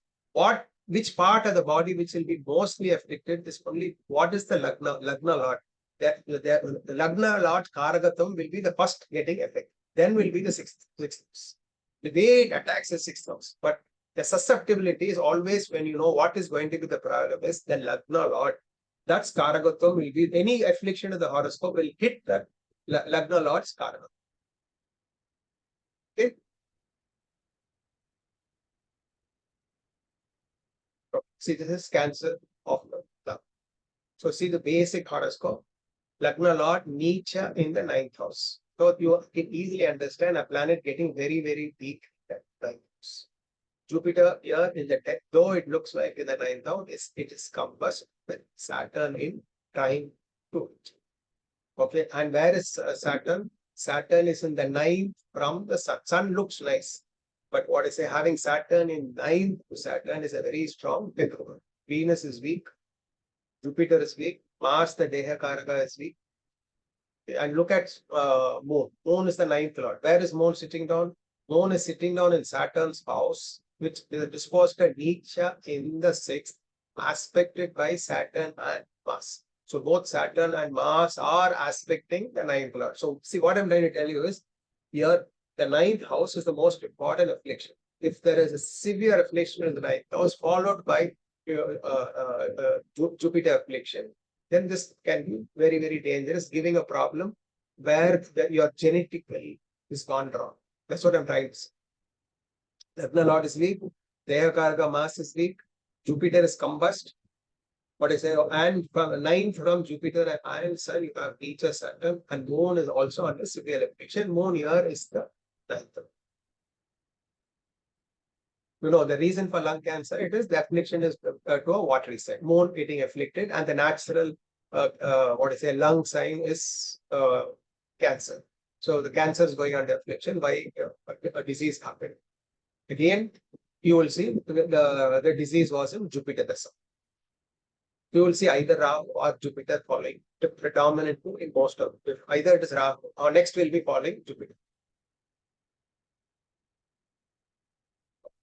Which part of the body which will be mostly afflicted is only what is the Lagna Lord? The Lagna Lord Karagatam will be the first getting affected. Then will be the sixth house. The way it attacks is sixth house. But the susceptibility is always when you know what is going to be the problem is the Lagna Lord. That's Karagatam will be any affliction of the horoscope will hit that Lagna Lord's Karagatam. Okay. See, this is Cancer of love. So see the basic horoscope. Lagna Lord Nietzsche in the ninth house. So you can easily understand a planet getting very, very weak in the ninth house. Jupiter here in the 10th, though it looks like in the ninth house, it is compassed with Saturn in trine to it. Okay, and where is Saturn? Saturn is in the ninth from the Sun. Sun looks nice, but what I say, having Saturn in ninth, Saturn is a very strong Pitru. Venus is weak, Jupiter is weak, Mars, the Deha Karaka, is weak. And look at Moon. Moon is the ninth lord. Where is Moon sitting down? Moon is sitting down in Saturn's house, which is disposed at Nietzsche in the sixth, aspected by Saturn and Mars. So both Saturn and Mars are aspecting the ninth lord. So see what I'm trying to tell you is here the ninth house is the most important affliction. If there is a severe affliction in the ninth house followed by Jupiter affliction, then this can be very, very dangerous, giving a problem where your genetically is gone wrong. That's what I'm trying to say. Lagna Lord is weak, Deha Karaka Mars is weak, Jupiter is combust. What I say, and from ninth from Jupiter and Sun, you have Nietzsche, Saturn, and Moon is also under severe affliction. Moon here is the ninth. You know, the reason for lung cancer, it is the affliction is to a watery sign. Moon getting afflicted, and the natural, lung sign is cancer. So the cancer is going under affliction by a disease happened. Again, you will see the disease was in Jupiter Dasha. You will see either Rahu or Jupiter following the predominant in most of it. Either it is Rahu or next will be following Jupiter.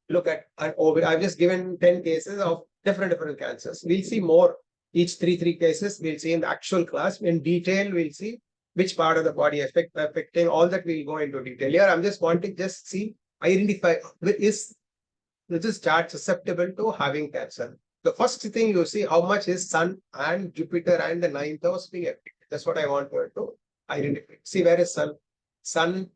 Look at I've just given 10 cases of different cancers. We'll see more. Each three cases we'll see in the actual class. In detail, we'll see which part of the body affecting all that. We'll go into detail. Here, I'm just wanting just see, identify is this chart susceptible to having cancer. The first thing you see how much is Sun and Jupiter and the ninth house being affected. That's what I want to identify. See where is Sun? Sun,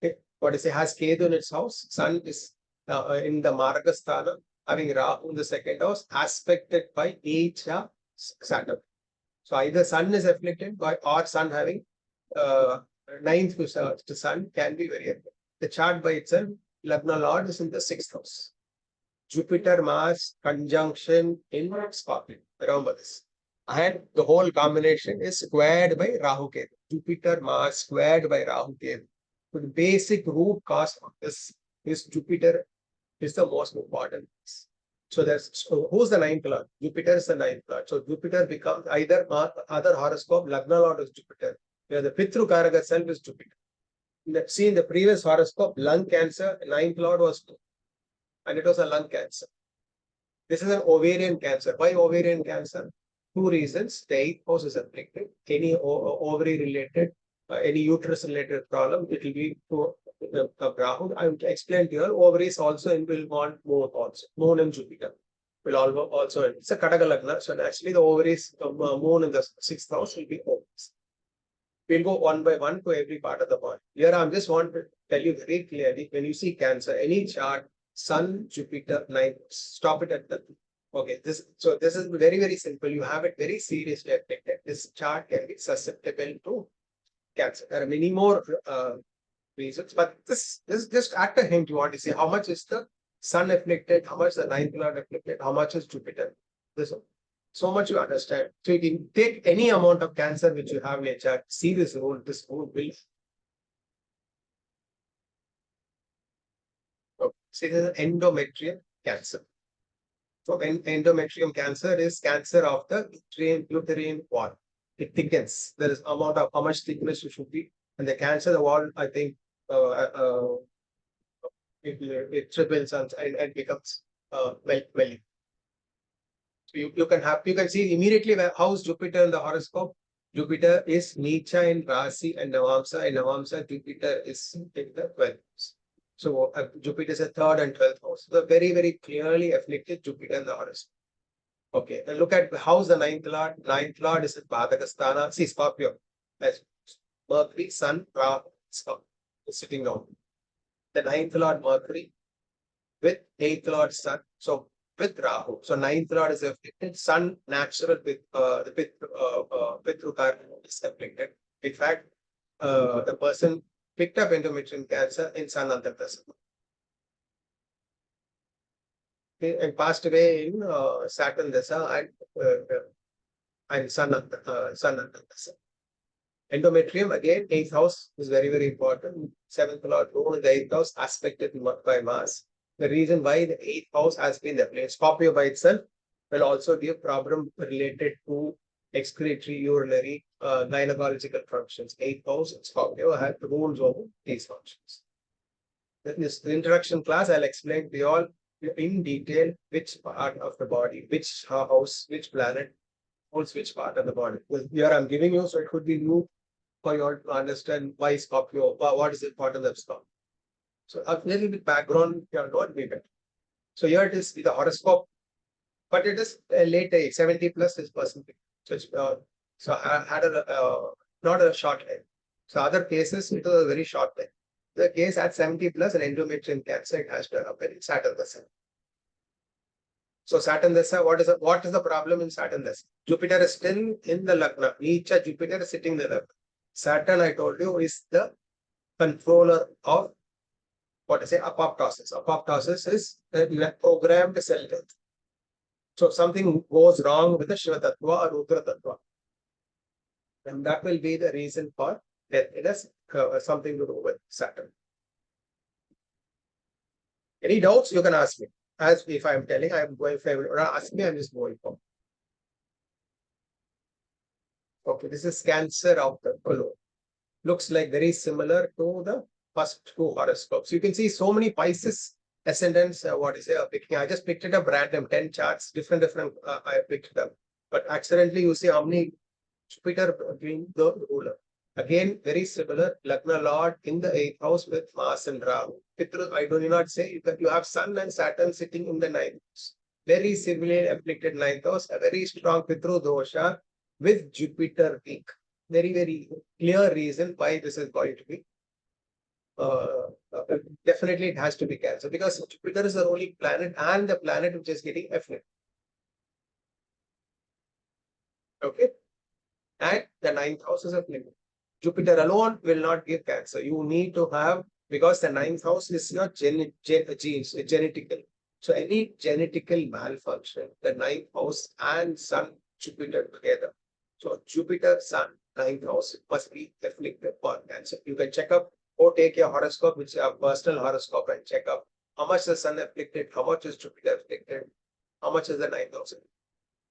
has Ketu in its house. Sun is in the Margasthana, having Rahu in the second house, aspected by each Saturn. So either Sun is afflicted by or Sun having ninth to Sun can be very affected. The chart by itself, Lagna Lord is in the sixth house. Jupiter Mars conjunction in Scorpio. Remember this. And the whole combination is squared by Rahu Ketu. Jupiter Mars squared by Rahu Ketu. So the basic root cause of this is Jupiter is the most important. So who's the ninth lord? Jupiter is the ninth lord. So Jupiter becomes either other horoscope, Lagna Lord is Jupiter, where the Pitru Karaka itself is Jupiter. See in the previous horoscope, lung cancer, ninth lord was 2. And it was a lung cancer. This is an ovarian cancer. Why ovarian cancer? two reasons. The eighth house is afflicted. Any ovary related, any uterus related problem, it will be to Rahu. I will explain here. Ovaries also will want moon also. Moon and Jupiter will also. It's a Kataka Lagna. So naturally the ovaries, moon in the sixth house will be ovaries. We'll go one by one to every part of the body. Here I just want to tell you very clearly, when you see Cancer, any chart, Sun, Jupiter, ninth, stop it at the. Okay, this is very, very simple. You have it very seriously affected. This chart can be susceptible to Cancer. There are many more reasons, but this just at a hint. You want to see how much is the Sun afflicted, how much the ninth lord afflicted, how much is Jupiter. This one. So much you understand. So you can take any amount of Cancer which you have in your chart, see this role will. Okay. See, this is endometrial Cancer. So endometrium Cancer is Cancer of the uterine wall. It thickens. There is amount of how much thickness you should be, and the Cancer the wall, I think, it triples and becomes welly. So you can see immediately where how's Jupiter in the horoscope. Jupiter is Neecha in Rasi and Navamsa. In Navamsa, Jupiter is in the 12th house. So Jupiter is a 3rd and 12th house. So very, very clearly afflicted Jupiter in the horoscope. Okay, and look at how's the ninth lord. Ninth lord is in Padakasthana. See, Scorpio. As Mercury, Sun, Rahu, Scorpio is sitting down. The ninth lord Mercury with eighth lord Sun. So with Rahu. So ninth lord is afflicted. Sun natural with the Pitru Dosha is afflicted. In fact, the person picked up endometrial Cancer in Sun Antartasana. And passed away in Saturn Dasha and Sun Antartasana. Endometrium again, 8th house is very, very important. 7th lord moon in the 8th house, aspected by Mars. The reason why the 8th house has been the place. Scorpio by itself will also be a problem related to excretory, urinary, gynecological functions. 8th house, Scorpio has rules over these functions. In this introduction class, I'll explain to you all in detail which part of the body, which house, which planet holds which part of the body. Because here I'm giving you, so it could be new for you all to understand why Scorpio, what is the importance of Scorpio. So a little bit background, you don't be better. So here it is with the horoscope, but it is a late age, 70 plus this person. So I had not a short life. So other cases, it was a very short life. The case at 70 plus an endometrial Cancer, it has to happen in Saturn Dasha. So Saturn Dasha, what is the problem in Saturn Dasha? Jupiter is still in the Lagna. Neecha Jupiter is sitting in the Lagna. Saturn, I told you, is the controller of apoptosis. Apoptosis is the programmed cell death. So something goes wrong with the Shiva Tattva or Rudra Tattva. And that will be the reason for death. It has something to do with Saturn. Any doubts you can ask me. As if I'm telling, I'm going for ask me, I'm just going for. Okay, this is Cancer of the colon. Looks like very similar to the first two horoscopes. You can see so many Pisces ascendants. I just picked it up random, 10 charts, different. I picked it up, but accidentally you see how many Jupiter being the ruler. Again, very similar. Lagna Lord in the 8th house with Mars and Rahu. Pitru, I do not say that you have Sun and Saturn sitting in the 9th house. Very similarly afflicted 9th house, a very strong Pitru Dosha with Jupiter weak. Very, very clear reason why this is going to be. Definitely it has to be Cancer because Jupiter is the only planet and the planet which is getting afflicted. Okay. And the 9th house is afflicted. Jupiter alone will not give Cancer. You need to have, because the 9th house is your genes, genetical. So any genetical malfunction, the 9th house and Sun, Jupiter together. So Jupiter, Sun, 9th house must be afflicted for Cancer. You can check up or take your horoscope, which is your personal horoscope, and check up how much the Sun afflicted, how much is Jupiter afflicted, how much is the 9th house.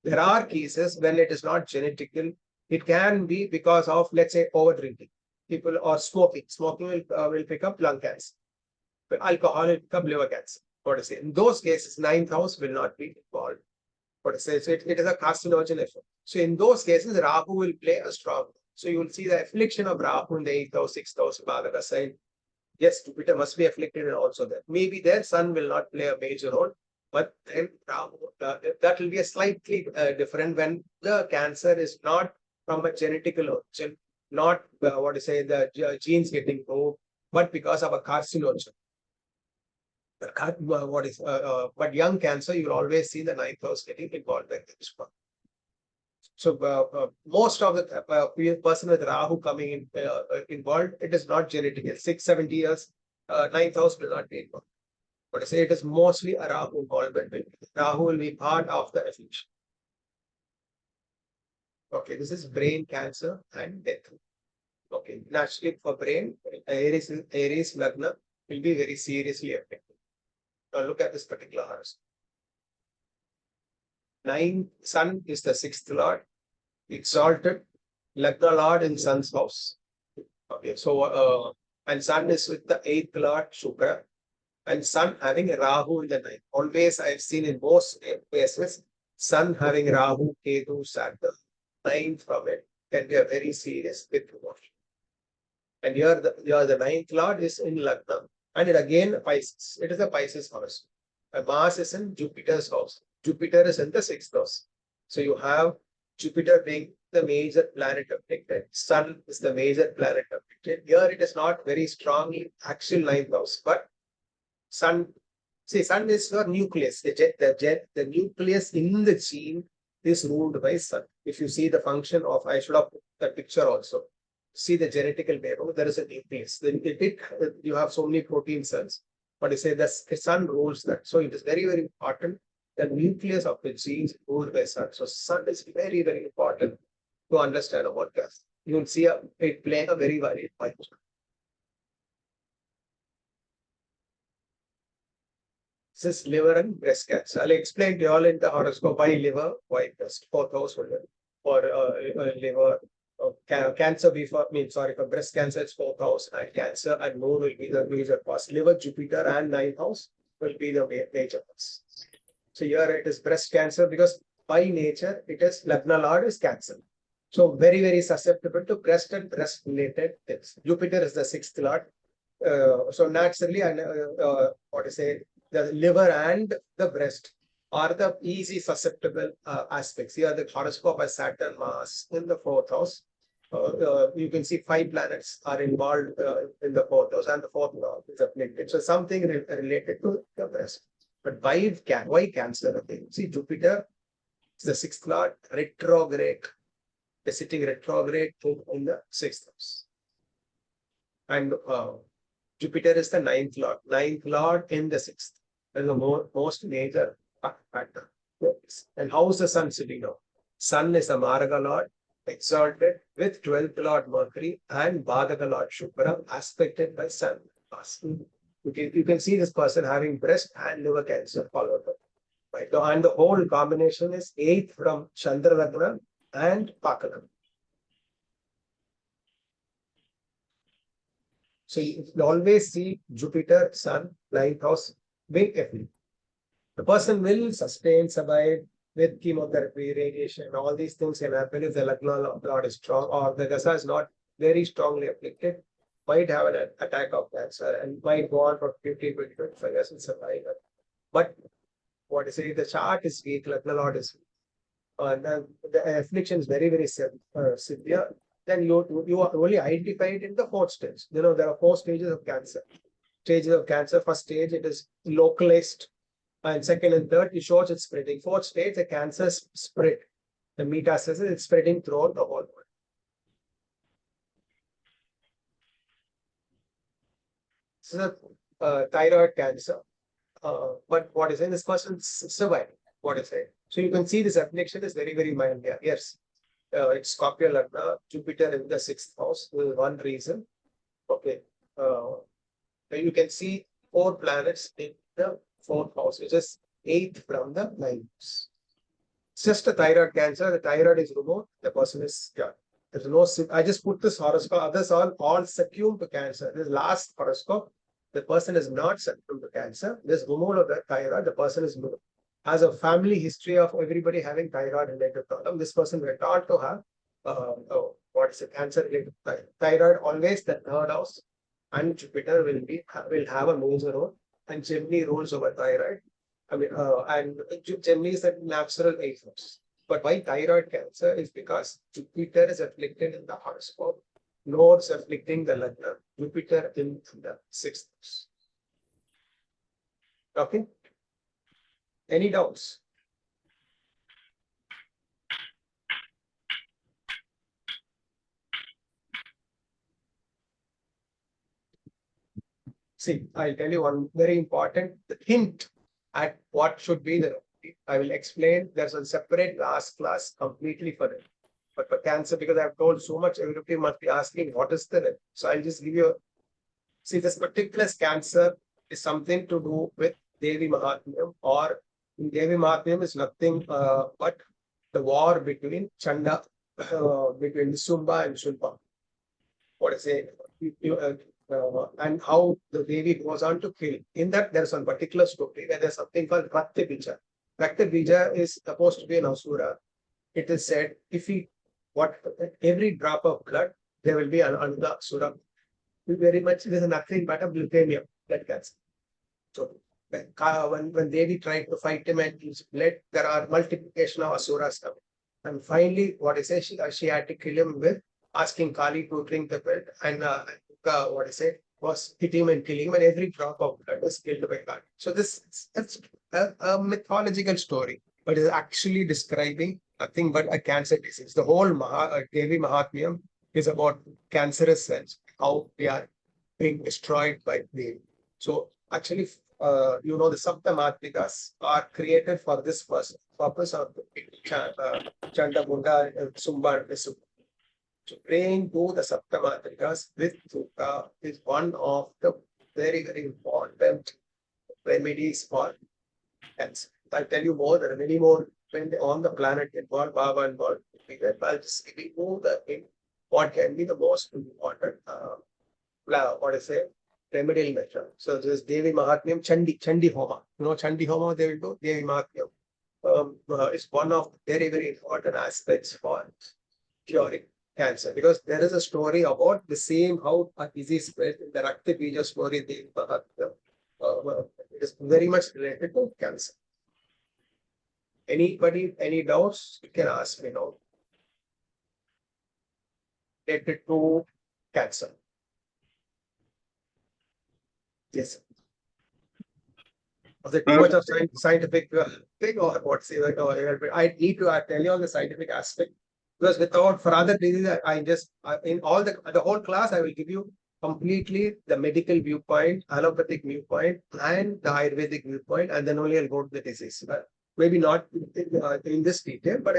There are cases when it is not genetical. It can be because of, let's say, over drinking. People or smoking. Smoking will pick up lung cancer. Alcohol will pick up liver cancer. What to say? In those cases, 9th house will not be involved. what I say, so it is a carcinogen effect. So in those cases, Rahu will play a strong. So you will see the affliction of Rahu in the 8th house, 6th house, Badaka side. Yes, Jupiter must be afflicted and also there. Maybe their sun will not play a major role, but then Rahu, that will be a slightly different when the cancer is not from a genetical origin, not what to say, the genes getting moved, but because of a carcinogen. But young cancer, you will always see the 9th house getting involved like this one. So most of the person with Rahu coming in involved, it is not genetic. 6, 70 years, 9th house will not be involved. But I say it is mostly a Rahu involvement. Rahu will be part of the affliction. Okay, this is brain cancer and death. Okay, naturally for brain, Aries Lagna will be very seriously affected. Now look at this particular horoscope. 9 Sun is the 6th lord, exalted, Lagna lord in Sun's house. Okay, so and Sun is with the 8th lord, Shukra, and Sun having a Rahu in the 9th. Always I've seen in most cases, Sun having Rahu, Ketu, Saturn, 9th from it can be a very serious Pitru Dosha. And here the 9th lord is in Lagna, and it again Pisces. It is a Pisces house. Mars is in Jupiter's house. Jupiter is in the 6th house. So you have Jupiter being the major planet afflicted. Sun is the major planet afflicted. Here it is not very strongly actual 9th house, but Sun. See, Sun is your nucleus. The nucleus in the gene is ruled by Sun. If you see the function of, I should have put the picture also. See the genetical neighborhood, there is a nucleus. Then you have so many protein cells. But you say the Sun rules that. So it is very, very important. The nucleus of the genes ruled by Sun. So Sun is very, very important to understand about gas. You will see it playing a very valid point. This is liver and breast cancer. I'll explain to you all in the horoscope why liver, why breast, 4th house for liver. Cancer before, for breast cancer, it's 4th house, and cancer and moon will be the major cause. Liver, Jupiter, and 9th house will be the major cause. So here it is breast cancer because by nature it is Lagna lord is Cancer. So very, very susceptible to breast and breast related things. Jupiter is the 6th lord. So naturally, and what to say, the liver and the breast are the easy susceptible aspects. Here the horoscope has Saturn, Mars in the 4th house. You can see 5 planets are involved in the 4th house, and the 4th house is afflicted. So something related to the breast. But why Cancer? Okay. See, Jupiter is the 6th lord, retrograde. The sitting retrograde in the 6th house. And Jupiter is the 9th lord. 9th lord in the 6th. That is the most major factor. And how is the Sun sitting now? Sun is the Marga lord, exalted with 12th lord Mercury and Badaka lord Shukra, aspected by Sun. You can see this person having breast and liver cancer followed up. Right? And the whole combination is 8th from Chandra Lagna and Pakanam. So you always see Jupiter, Sun, 9th house, big afflict. The person will sustain, survive with chemotherapy, radiation, all these things can happen if the Lagna lord is strong or the Dasha is not very strongly afflicted, might have an attack of cancer and might go on for 50, 20, 25 years and survive. But what is it? The chart is weak, Lagna lord is weak. The affliction is very, very severe. Then you are only identified in the 4th stage. There are 4 stages of cancer. First stage, it is localized. And second and third, it shows it's spreading. 4th stage, the cancer spread. The metastasis is spreading throughout the whole body. This is a thyroid cancer. But what is it? This person survived. What is it? So you can see this affliction is very, very mild here. Yes. It's Scorpio Lagna, Jupiter in the 6th house. This is one reason. Okay. You can see 4 planets in the 4th house, which is 8th from the 9th house. It's just a thyroid cancer. The thyroid is removed. The person is cured. There's no. I just put this horoscope. Others are all succumb to cancer. This last horoscope, the person is not succumb to cancer. This removal of the thyroid, the person is as a family history of everybody having thyroid related problem, this person went on to have cancer related thyroid. Always the third house and Jupiter will have a major role, and Gemini rules over thyroid. And Gemini is a natural eighth house. But why thyroid cancer is because Jupiter is afflicted in the horoscope, nodes afflicting the Lagna, Jupiter in the sixth house. Okay. Any doubts? See, I'll tell you one very important hint at what should be the. I will explain. There's a separate last class completely for it. But for cancer, because I've told so much, everybody must be asking what is the. So I'll just give you. See, this particular cancer is something to do with Devi Mahatmyam, or Devi Mahatmyam is nothing but the war between Chanda, between Sumba and Shulpa. What is it? And how the Devi goes on to kill. In that, there's one particular story where there's something called Rakta Bija. Rakta Bija is supposed to be an Asura. It is said if every drop of blood, there will be another Asura. Very much, there's nothing but a leukemia, blood cancer. So when Devi tried to fight him and use blood, there are multiplication of Asuras coming. And finally, what I say, she had to kill him with asking Kali to drink the blood, and was hit him and kill him, and every drop of blood was killed by Kali. So it's a mythological story, but it's actually describing nothing but a cancer disease. The whole Devi Mahatmyam is about cancerous cells, how they are being destroyed by Devi. So actually, the Saptamatmikas are created for this purpose of Chanda, Munda, Sumba, and Visubha. So praying to the Saptamatmikas with Sukha is one of the very, very important remedies for cancer. I'll tell you more. There are many more on the planet involved, Baba involved. I'll just give you what can be the most important remedial measure. So this is Devi Mahatmyam, Chandi Homa. Chandi Homa they will do. Devi Mahatmyam is one of the very, very important aspects for curing cancer, because there is a story about the same how a disease spread in the Rakta Bija story. Devi Mahatmyam it is very much related to cancer. Anybody, any doubts, you can ask me now. Related to cancer. Yes. Was it too much of scientific thing, or what's it? I need to tell you all the scientific aspect, because without for other diseases, in all the whole class I will give you completely the medical viewpoint, allopathic viewpoint, and the Ayurvedic viewpoint, and then only I'll go to the disease. But maybe not in this detail, but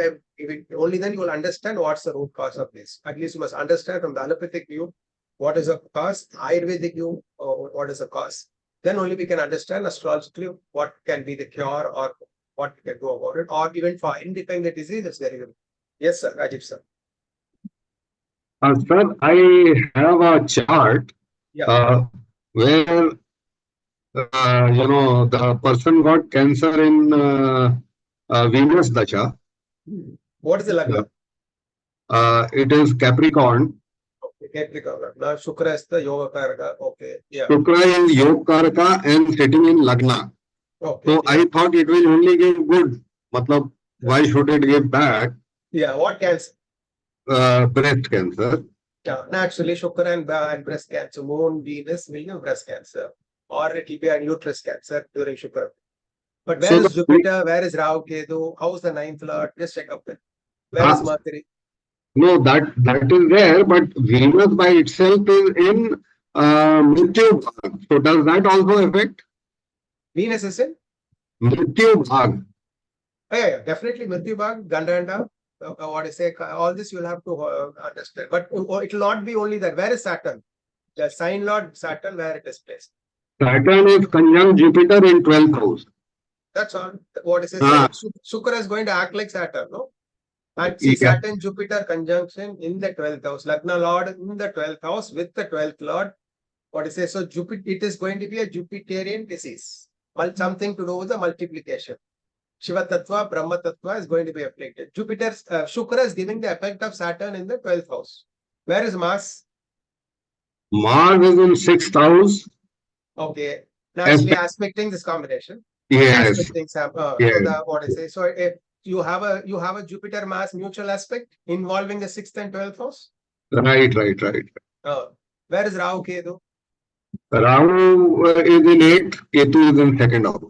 only then you will understand what's the root cause of this. At least you must understand from the allopathic view what is the cause, Ayurvedic view, or what is the cause. Then only we can understand astrologically what can be the cure or what we can do about it, or even for independent disease. It's very good. Yes, sir. Rajiv, sir. Sir, I have a chart where the person got cancer in Venus Dasha. What is the Lagna? It is Capricorn. Capricorn. Now, Shukra is the Yoga Karaka. Okay. Yeah. Shukra is Yoga Karaka and sitting in Lagna. Okay. So I thought it will only give good. Matlab, why should it give bad? Yeah. What cancer? Breast cancer. Yeah. Naturally, Shukra and breast cancer. Moon, Venus will give breast cancer, or it will be a uterus cancer during Shukra. But where is Jupiter? Where is Rahu, Ketu? How is the ninth lord? Just check up it. Where is Mercury? No, that is there, but Venus by itself is in Mrityu Bhag. So does that also affect? Venus is in Mrityu Bhag. Oh, yeah, definitely Mrityu Bhag, Gandhanda. What I say, all this you'll have to understand. But it will not be only that. Where is Saturn? The sign lord Saturn, where it is placed. Saturn is conjunct Jupiter in 12th house. That's all. What I say, Shukra is going to act like Saturn, no? And see Saturn, Jupiter conjunction in the 12th house. Lagna Lord in the 12th house with the 12th Lord. What I say, so Jupiter, it is going to be a Jupiterian disease. Something to do with the multiplication. Shiva Tattva, Brahma Tattva is going to be afflicted. Jupiter's, Shukra is giving the effect of Saturn in the 12th house. Where is Mars? Mars is in sixth house. Okay. Naturally aspecting this combination. Yes. Aspecting, so Yes. the, what I say. So if you have a Jupiter Mars mutual aspect involving the 6th and 12th house. Right. Where is Rahu Ketu? Rahu is in eighth, Ketu is in second house.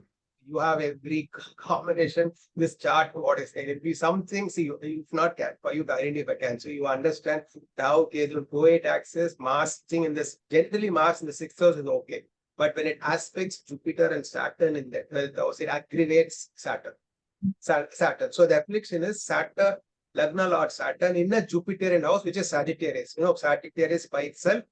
You have every combination. This chart, what is it? It'll be something. See, if not can for you to identify Cancer, you understand Rahu Ketu, poet axis, Mars thing in this. Generally, Mars in the 6th house is okay. But when it aspects Jupiter and Saturn in the 12th house, it aggravates Saturn. So the affliction is Saturn, Lagna Lord Saturn in a Jupiterian house, which is Sagittarius. You know, Sagittarius by itself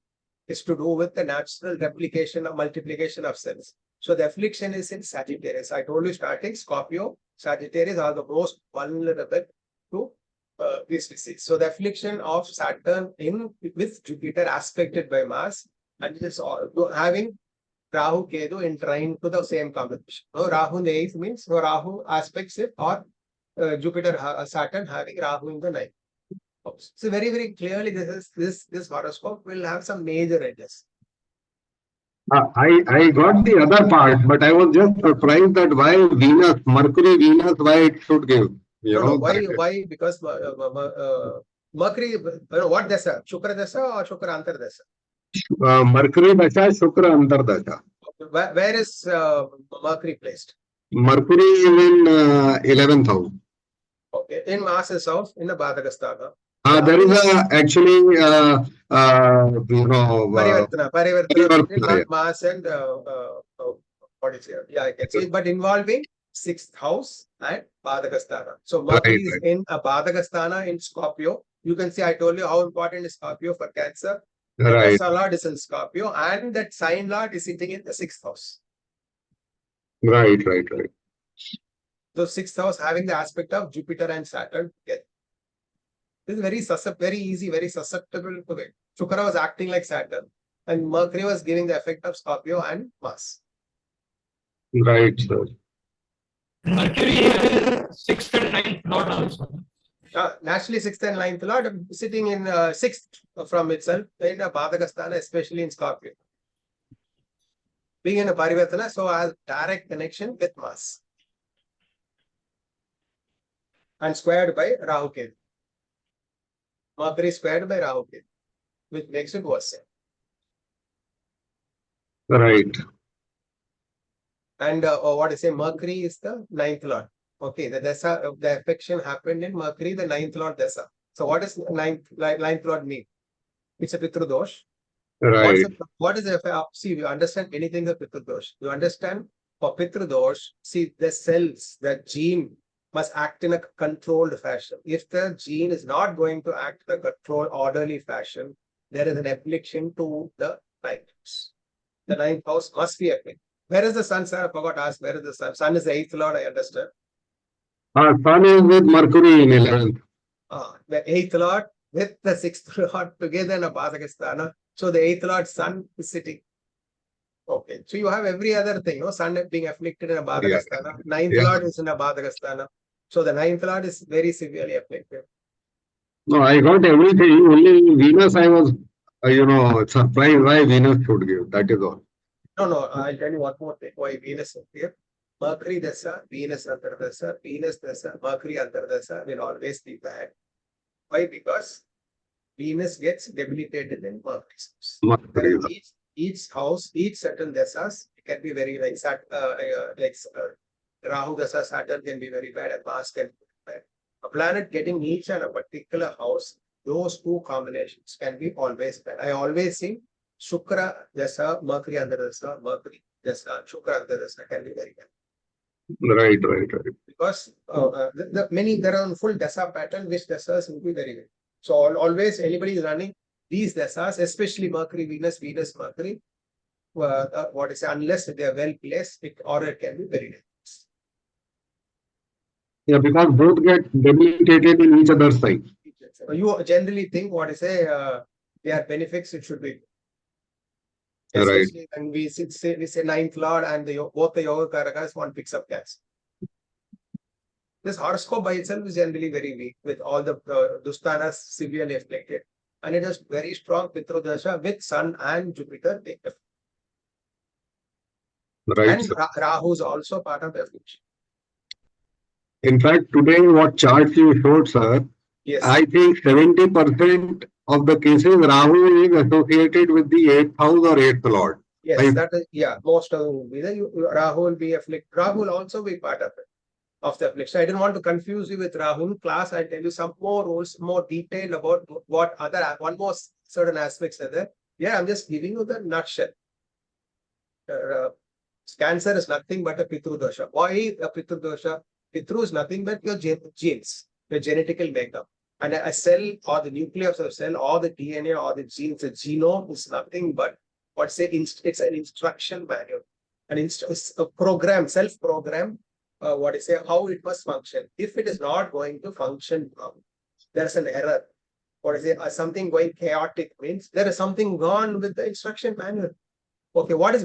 is to do with the natural replication or multiplication of cells. So the affliction is in Sagittarius. I told you starting, Scorpio, Sagittarius are the most vulnerable to this disease. So the affliction of Saturn with Jupiter aspected by Mars, and it is all having Rahu Ketu in trine to the same combination. No, Rahu in the 8th means no Rahu aspects it, or Jupiter Saturn having Rahu in the 9th. So very, very clearly this horoscope will have some major edges. I got the other part, but I was just surprised that why Venus, Mercury, Venus, why it should give. Why? Because Mercury, what Dasha? Shukra Dasha or Shukra Antar Dasha? Mercury Dasha, Shukra Antar Dasha. Where is Mercury placed? Mercury is in 11th house. Okay, in Mars's house, in the Badhagastana. There is actually, Parivartana between Mars and what is here? Yeah, I can say, but involving 6th house and Badhagastana. So Mercury is in a Badhagastana in Scorpio. You can see I told you how important is Scorpio for Cancer. Right. The Lord is in Scorpio, and that sign Lord is sitting in the 6th house. Right. So 6th house having the aspect of Jupiter and Saturn. This is very easy, very susceptible to it. Shukra was acting like Saturn, and Mercury was giving the effect of Scorpio and Mars. Right, sir. Mercury is 6th and 9th Lord also. Naturally, 6th and 9th Lord sitting in 6th from itself in a Badhagastana, especially in Scorpio. Being in a Parivartana, so has direct connection with Mars. And squared by Rahu Ketu. Mercury squared by Rahu Ketu, which makes it worse. Right. And what I say, Mercury is the 9th Lord. Okay, the Dasha, the affection happened in Mercury, the 9th Lord Dasha. So what does 9th Lord mean? It's a Pitru Dosha. Right. What is the see, you understand anything of Pitru Dosha. You understand for Pitru Dosha, see the cells, the gene must act in a controlled fashion. If the gene is not going to act in a controlled, orderly fashion, there is an affliction to the 9th house. The 9th house must be affected. Where is the sun, sir? I forgot to ask. Where is the sun? Sun is the 8th Lord, I understand. Sun is with Mercury in 11th. The 8th Lord with the 6th Lord together in a Badhagastana. So the 8th Lord sun is sitting. Okay. So you have every other thing, no? Sun being afflicted in a Badhagastana. 9th Lord is in a Badhagastana. So the 9th Lord is very severely afflicted. No, I got everything. Only Venus, I was, surprised why Venus should give. That is all. No, I'll tell you one more thing. Why Venus is here. Mercury Dasha, Venus Antar Dasha, Venus Dasha, Mercury Antar Dasha will always be bad. Why? Because Venus gets debilitated in Mercury's house. Each house, each certain Dashas can be very like Rahu Dasha, Saturn can be very bad, and Mars can be bad. A planet getting each and a particular house, those two combinations can be always bad. I always see Shukra Dasha, Mercury Antar Dasha, Mercury Dasha, Shukra Antar Dasha can be very bad. Right. Because there are full Dasha pattern, which Dashas will be very good. So always anybody is running these Dashas, especially Mercury, Venus, Mercury, unless they are well placed, it can be very dangerous. Yeah, because both get debilitated in each other's side. You generally think they are benefics, it should be. Right. Especially when we say 9th Lord and both the Yoga Karakas, one picks up Cancer. This horoscope by itself is generally very weak with all the Dustanas severely afflicted. And it has very strong Pitru Dosha with Sun and Jupiter. Right, And sir. Rahu is also part of the affliction. In fact, today what charts you showed, sir, Yes. I think 70% of the cases Rahu is associated with the 8th house or 8th lord. Yes, Right. that is, yeah, most of them will be there. Rahu will be afflicted. Rahu will also be part of it, of the affliction. I didn't want to confuse you with Rahu. In class, I'll tell you some more rules, more detail about what other, one more certain aspects are there. Yeah, I'm just giving you the nutshell. Cancer is nothing but a Pitru Dosha. Why a Pitru Dosha? Pitru is nothing but your genes, your genetical makeup. And a cell or the nucleus of a cell or the DNA or the genes, the genome is nothing but what's it? It's an instruction manual, a program, self-program. What is it? How it must function. If it is not going to function, there's an error. What is it? Something going chaotic means there is something wrong with the instruction manual. Okay, what are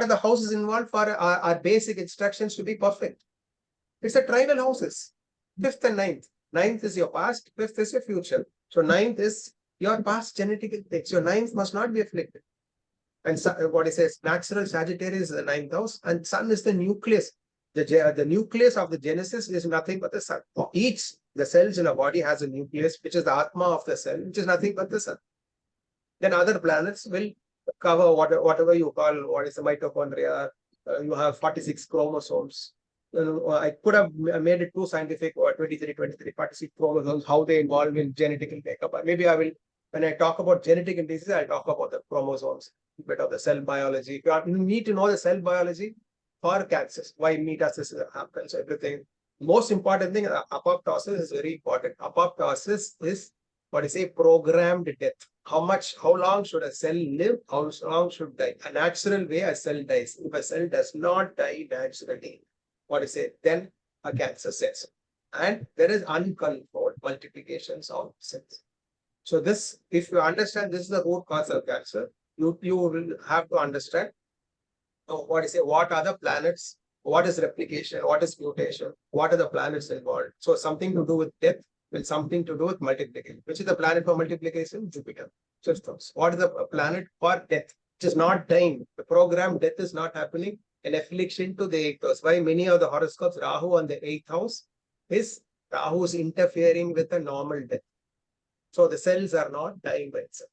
the houses involved for our basic instructions to be perfect? It's a trinal houses, 5th and 9th. 9th is your past, 5th is your future. So 9th is your past genetic things. Your 9th must not be afflicted. And what it says, natural Sagittarius is the 9th house, and Sun is the nucleus. The nucleus of the Genesis is nothing but the Sun. The cells in a body has a nucleus, which is the Atma of the cell, which is nothing but the Sun. Then other planets will cover whatever you call, what is the mitochondria. You have 46 chromosomes. I could have made it too scientific, or 23, 46 chromosomes, how they involve in genetic makeup. Maybe I will, when I talk about genetic diseases, I'll talk about the chromosomes, a bit of the cell biology. You need to know the cell biology for cancers, why metastasis happens, everything. Most important thing, apoptosis is very important. Apoptosis is what is a programmed death. How long should a cell live? How long should die? A natural way a cell dies. If a cell does not die naturally, what is it? Then a cancer cells. And there is uncontrolled multiplications of cells. So this, if you understand this is the root cause of cancer, you will have to understand what are the planets, what is replication, what is mutation, what are the planets involved. So something to do with death, with something to do with multiplication. Which is the planet for multiplication? Jupiter. So what is the planet for death? Which is not dying. The program death is not happening. An affliction to the 8th house. Why many of the horoscopes, Rahu on the 8th house is Rahu is interfering with the normal death. So the cells are not dying by itself.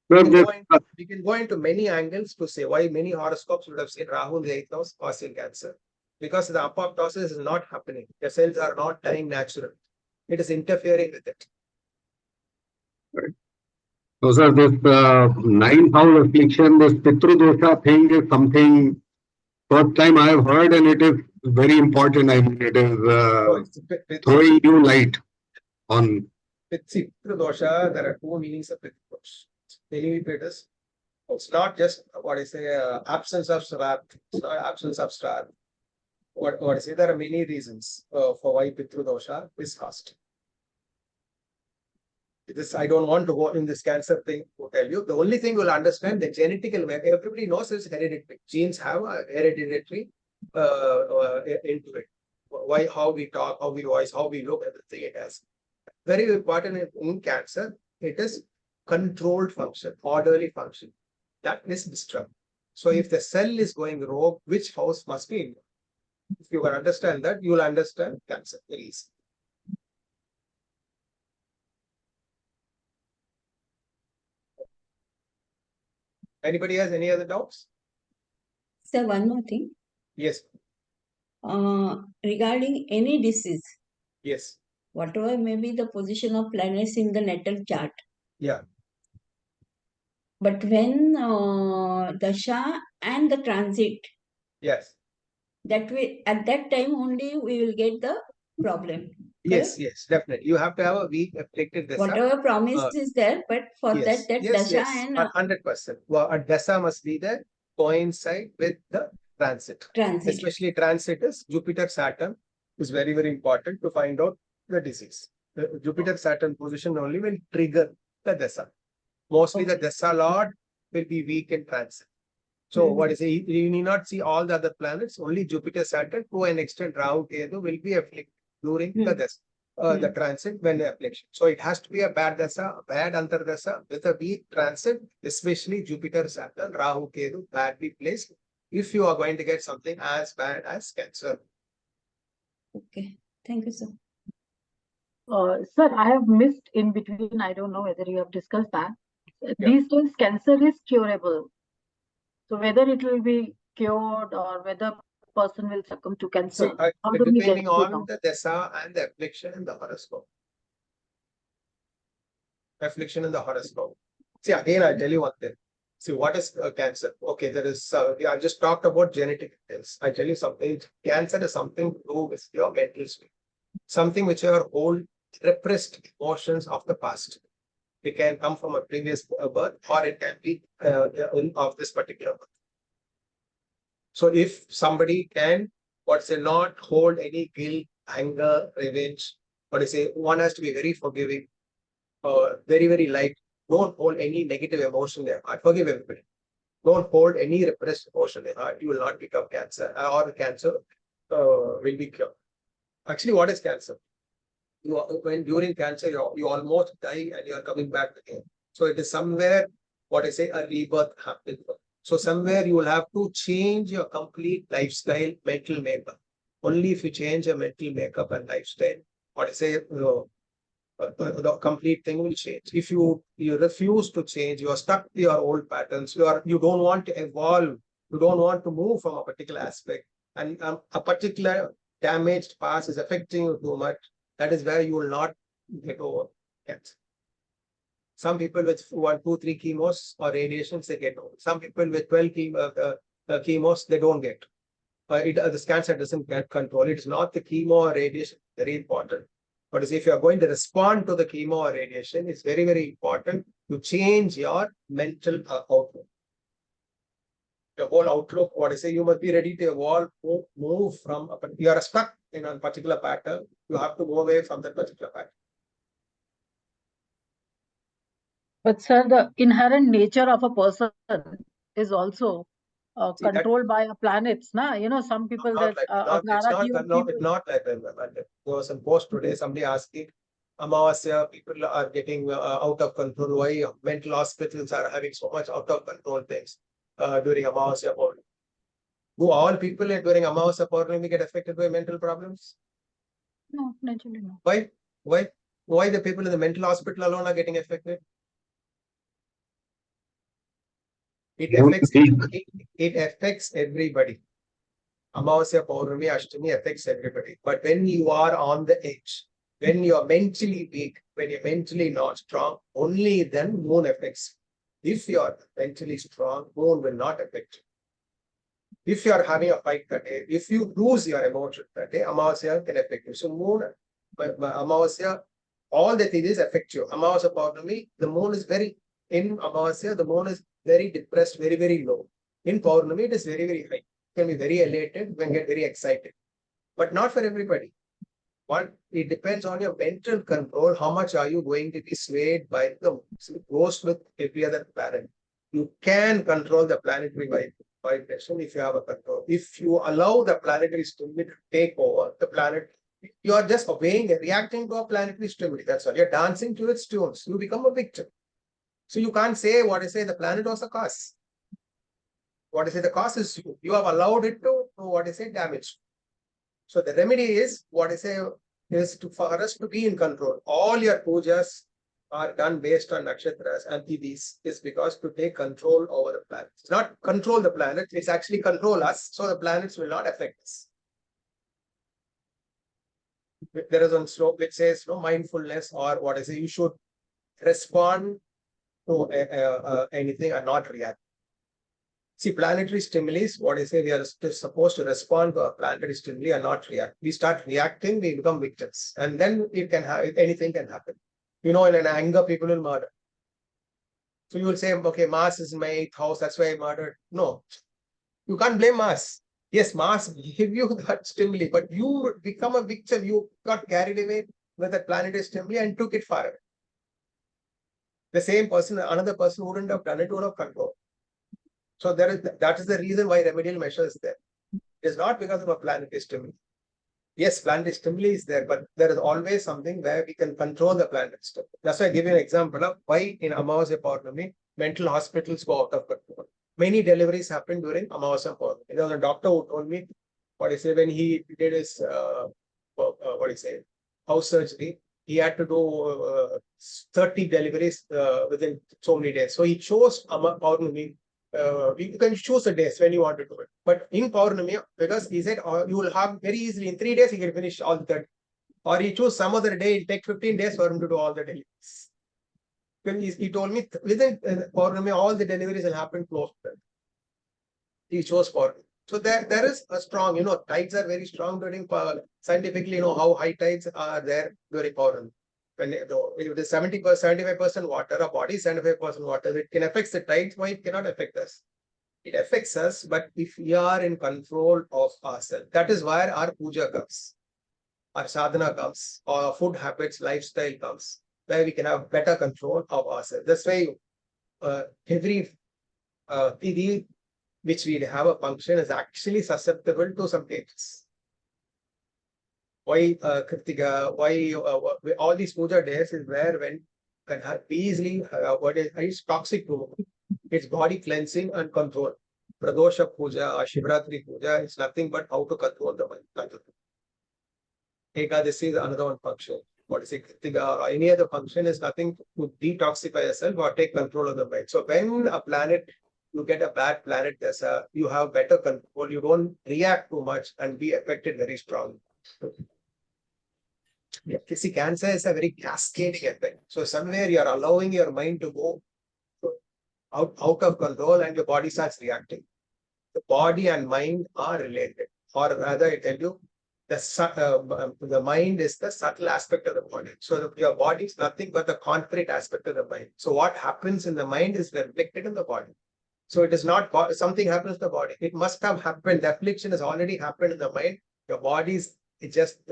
We can go into many angles to say why many horoscopes would have said Rahu in the 8th house causing cancer. Because the apoptosis is not happening. The cells are not dying naturally. It is interfering with it. Right. So, sir, this 9th house affliction, this Pitru Dosha thing is something first time I have heard, and it is very important. I mean, it is throwing new light on. With Pitru Dosha, there are two meanings of Pitru Dosha. It's not just what I say, absence of star. It's not absence of star. What I say, there are many reasons for why Pitru Dosha is caused. This, I don't want to go in this cancer thing to tell you. The only thing you'll understand, the genetical way, everybody knows is hereditary. Genes have a hereditary into it. Why, how we talk, how we voice, how we look, everything it has. Very important in cancer, it is controlled function, orderly function. That is disturbed. So if the cell is going rogue, which house must be in? If you can understand that, you will understand cancer very easy. Anybody has any other doubts? Sir, one more thing. Yes. Regarding any disease, Yes. whatever may be the position of planets in the natal chart. Yeah. But when Dasha and the transit, Yes. that way at that time only we will get the problem. Yes, correct? yes, definitely. You have to have a weak afflicted Dasha. Whatever promise is there, but for Yes, that yes, Dasha yes, and 100%. Well, a Dasha must be there, coincide with the transit. transit. Especially transit is Jupiter Saturn is very, very important to find out the disease. The Jupiter Saturn position only will trigger the Dasha. Mostly the Dasha Lord will be weak in transit. So what is it? You need not see all the other planets, only Jupiter, Saturn, to an extent Rahu, Ketu will be afflicted during the transit when the affliction. So it has to be a bad Dasha, a bad Antardasha with a weak transit, especially Jupiter, Saturn, Rahu, Ketu, badly placed, if you are going to get something as bad as Cancer. Okay. Thank you, sir. Sir, I have missed in between. I don't know whether you have discussed that. Yeah. These days, cancer is curable. So whether it will be cured or whether person will succumb to cancer, See, how do we get depending to on know? the Dasha and the affliction in the horoscope. Affliction in the horoscope. See, again, I'll tell you one thing. See, what is cancer? Okay, there is, I just talked about genetic details. I tell you something. Cancer is something to do with your mental state. Something which are old repressed emotions of the past. It can come from a previous birth or it can be of this particular birth. So if somebody can, not hold any guilt, anger, revenge, one has to be very forgiving, very, very light. Don't hold any negative emotion in their heart. Forgive everybody. Don't hold any repressed emotion in their heart. You will not become cancer, or cancer will be cured. Actually, what is cancer? When during cancer, you almost die and you are coming back again. So it is somewhere, a rebirth happening. So somewhere you will have to change your complete lifestyle, mental makeup. Only if you change your mental makeup and lifestyle, the complete thing will change. If you refuse to change, you are stuck to your old patterns. You don't want to evolve. You don't want to move from a particular aspect, and a particular damaged past is affecting you too much. That is where you will not get over cancer. Some people with 1, 2, 3 chemos or radiations, they get over. Some people with 12 chemos, they don't get. The cancer doesn't get control. It is not the chemo or radiation very important. But if you are going to respond to the chemo or radiation, it's very, very important to change your mental outlook. The whole outlook, you must be ready to evolve, move from, you are stuck in a particular pattern. You have to move away from that particular pattern. But sir, the inherent nature of a person is also controlled by a planets, na? You know, some people that it's not like that. There was some post today, somebody asking, Amavasya, people are getting out of control. Why mental hospitals are having so much out of control things during Amavasya Purnima? Do all people during Amavasya Purnima get affected by mental problems? No, naturally no. Why the people in the mental hospital alone are getting affected? It affects everybody. Amavasya, Paurami, Ashtami affects everybody. But when you are on the edge, when you are mentally weak, when you're mentally not strong, only then moon affects. If you are mentally strong, moon will not affect you. If you are having a fight that day, if you lose your emotion that day, Amavasya can affect you. So moon, Amavasya, all the things affect you. Amavasya, Paurami, the moon is in Amavasya, the moon is very depressed, very, very low. In Paurnami, it is very, very high. You can be very elated, you can get very excited. But not for everybody. It depends on your mental control. How much are you going to be swayed by the moon? So it goes with every other planet. You can control the planetary vibration if you have a control. If you allow the planetary stimuli to take over the planet, you are just obeying and reacting to a planetary stimuli. That's all. You're dancing to its tunes. You become a victim. So you can't say the planet was the cause. The cause is you. You have allowed it to, damage. So the remedy is, is for us to be in control. All your pujas are done based on nakshatras and tidis is because to take control over the planet. It's not control the planet, it's actually control us, so the planets will not affect us. There is one slope which says mindfulness, or you should respond to anything and not react. See, planetary stimuli, we are supposed to respond to a planetary stimuli and not react. We start reacting, we become victims. And then anything can happen. In an anger, people will murder. So you will say, okay, Mars is in my 8th house, that's why I murdered. No, you can't blame Mars. Yes, Mars give you that stimuli, but you become a victim. You got carried away with that planetary stimuli and took it far away. The same person, another person wouldn't have done it, would have controlled. So that is the reason why remedial measure is there. It is not because of a planetary stimuli. Yes, planetary stimuli is there, but there is always something where we can control the planetary stimuli. That's why I give you an example of why in Amavasya Paurnami, mental hospitals go out of control. Many deliveries happen during Amavasya Paurnami. There was a doctor who told me, when he did his, house surgery, he had to do 30 deliveries within so many days. So he chose Paurnami. You can choose the days when you want to do it. But in Paurnami, because he said you will have very easily in 3 days, he can finish all the 30. Or he chose some other day, it'll take 15 days for him to do all the deliveries. He told me within Paurnami, all the deliveries will happen close to that. He chose Paurnami. So there is a strong, tides are very strong during scientifically, how high tides are there during Paurnami. When it is 75% water, a body is 75% water, it can affect the tides. Why it cannot affect us? It affects us, but if we are in control of ourselves, that is where our puja comes, our sadhana comes, our food habits, lifestyle comes, where we can have better control of ourselves. That's why every Tithi which we have a function is actually susceptible to some changes. Why Kritika, why all these puja days is where when can easily what is toxic to it's body cleansing and control. Pradosha puja or Shivratri puja is nothing but how to control the mind. Ekadasi is another one function. What is it? Kritika or any other function is nothing to detoxify yourself or take control of the mind. So when a planet, you get a bad planet Dasha, you have better control, you don't react too much and be affected very strongly. Yeah. See, cancer is a very cascading effect. So somewhere you are allowing your mind to go out of control and your body starts reacting. The body and mind are related. Or rather, I tell you, the mind is the subtle aspect of the body. So your body is nothing but the concrete aspect of the mind. So what happens in the mind is reflected in the body. So it is not something happens to the body. It must have happened. The affliction has already happened in the mind. Your body is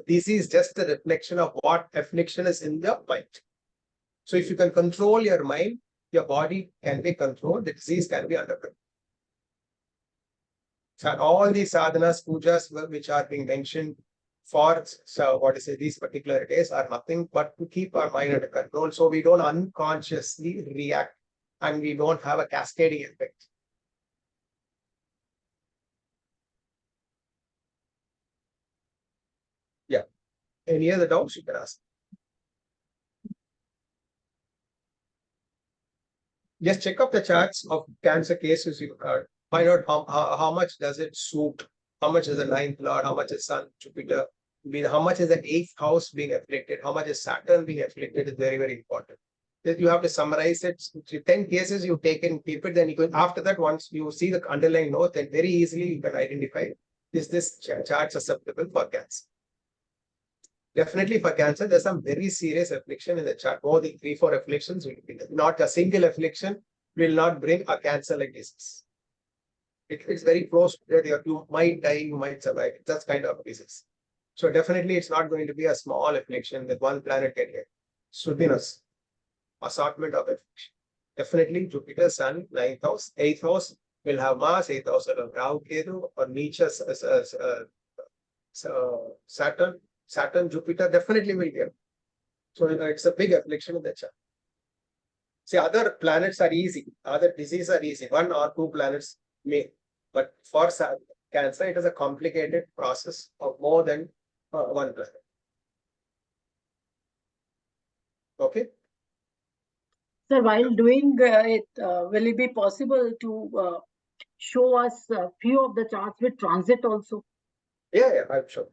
this is just a reflection of what affliction is in the mind. So if you can control your mind, your body can be controlled. The disease can be under control. So all these sadhanas, pujas, which are being mentioned for these particular days are nothing but to keep our mind under control. So we don't unconsciously react and we don't have a cascading effect. Yeah. Any other doubts you can ask? Just check up the charts of cancer cases you heard. Find out how much does it suit, how much is the 9th lord, how much is Sun, Jupiter, how much is the 8th house being afflicted, how much is Saturn being afflicted is very, very important. You have to summarize it. 10 cases you take and keep it, then you can, after that, once you see the underlying note, then very easily you can identify, is this chart susceptible for cancer? Definitely for cancer, there's some very serious affliction in the chart. More than 3-4 afflictions will be there. Not a single affliction will not bring a cancer-like disease. It's very close. You might die, you might survive. That's kind of disease. So definitely it's not going to be a small affliction with one planet getting it. Should be an assortment of affliction. Definitely Jupiter, Sun, 9th house, 8th house will have Mars, 8th house will have Rahu, Ketu, or Nietzsche, Saturn, Jupiter definitely will get. So it's a big affliction in the chart. See, other planets are easy. Other diseases are easy. 1 or 2 planets may. But for cancer, it is a complicated process of more than 1 planet. Okay. Sir, while doing it, will it be possible to show us a few of the charts with transit also? Yeah, I'm sure.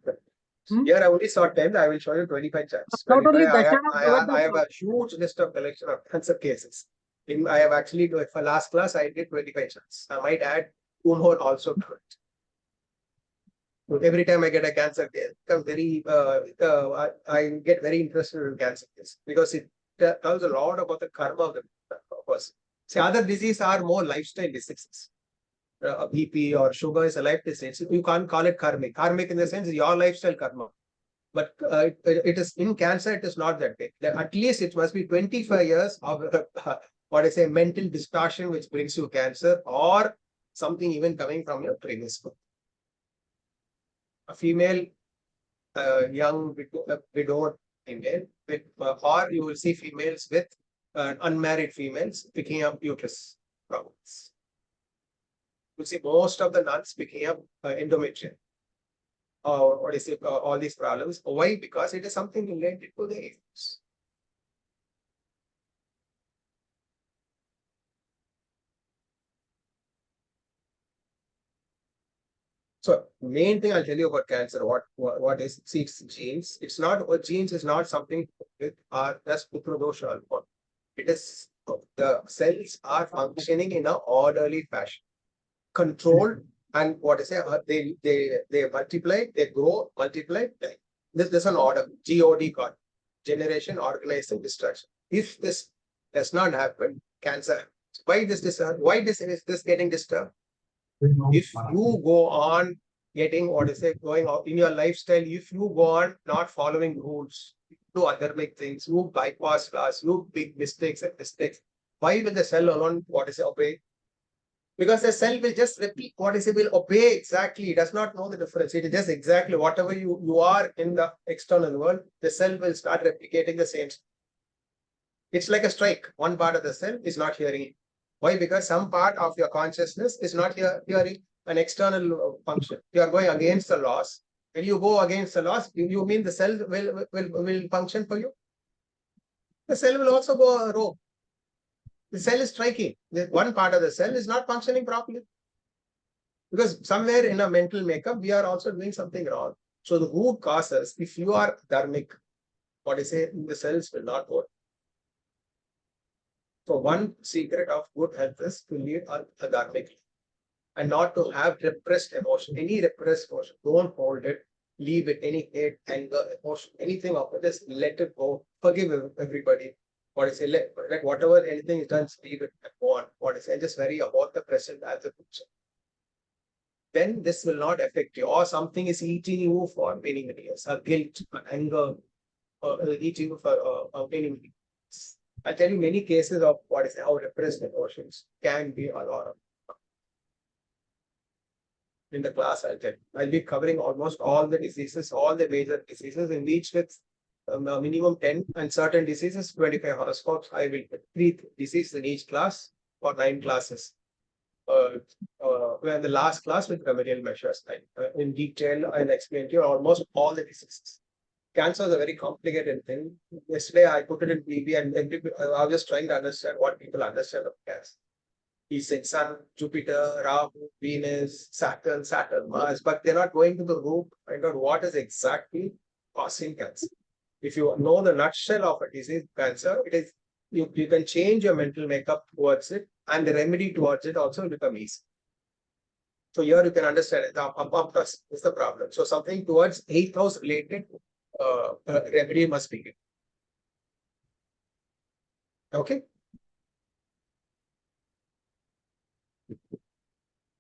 Here I only saw 10. I will show you 25 charts. Not only Dasha, Dasha, I have a huge list of collection of cancer cases. I have actually, for last class, I did 25 charts. I might add 2 more also to it. So every time I get a cancer case, I get very interested in cancer case because it tells a lot about the karma of the person. See, other diseases are more lifestyle diseases. BP or sugar is a life disease. You can't call it karmic. Karmic in the sense is your lifestyle karma. But it is in cancer, it is not that way. At least it must be 25 years of mental distortion which brings you cancer, or something even coming from your previous birth. A female, young widow female, with, or you will see females with unmarried females picking up uterus problems. You see most of the nuns picking up endometrium. Or what is it, all these problems. Why? Because it is something related to the egos. So main thing I'll tell you about cancer, what is, see, it's genes. It's not, genes is not something with that's Pitru Dosha. It is, the cells are functioning in an orderly fashion, controlled, and what is it? They multiply, they grow, multiply. This is an order, GOD called generation, organization, destruction. If this does not happen, cancer happens. Why is this getting disturbed? If you go on getting, what is it, going out in your lifestyle, if you go on not following rules, do other big things, you bypass laws, you big mistakes and mistakes, why will the cell alone, what is it, obey? Because the cell will just repeat, what is it, will obey exactly. It does not know the difference. It is just exactly whatever you are in the external world, the cell will start replicating the same. It's like a strike. One part of the cell is not hearing it. Why? Because some part of your consciousness is not hearing an external function. You are going against the laws. When you go against the laws, you mean the cell will function for you? The cell will also go rogue. The cell is striking. One part of the cell is not functioning properly. Because somewhere in a mental makeup, we are also doing something wrong. So the root causes, if you are dharmic, what I say, the cells will not work. So one secret of good health is to lead a dharmic and not to have repressed emotion. Any repressed emotion, don't hold it, leave it. Any hate, anger, emotion, anything of it, just let it go. Forgive everybody. What I say, let whatever anything is done, leave it and go on. What I say, just worry about the present as a future. Then this will not affect you, or something is eating you for many years, a guilt, anger, eating you for many years. I'll tell you many cases of what is how repressed emotions can be a lot of. In the class, I'll be covering almost all the diseases, all the major diseases, in each with minimum 10 and certain diseases, 25 horoscopes. I will treat diseases in each class for 9 classes. Where the last class with remedial measures, in detail, I'll explain to you almost all the diseases. Cancer is a very complicated thing. Yesterday, I put it in PB, and I was just trying to understand what people understand of cancer. He's saying Sun, Jupiter, Rahu, Venus, Saturn, Mars, but they're not going to the root to find out what is exactly causing cancer. If you know the nutshell of a disease, cancer, it is you can change your mental makeup towards it, and the remedy towards it also will become easy. So here you can understand it. The apoptosis is the problem. So something towards 8th house related remedy must be given. Okay.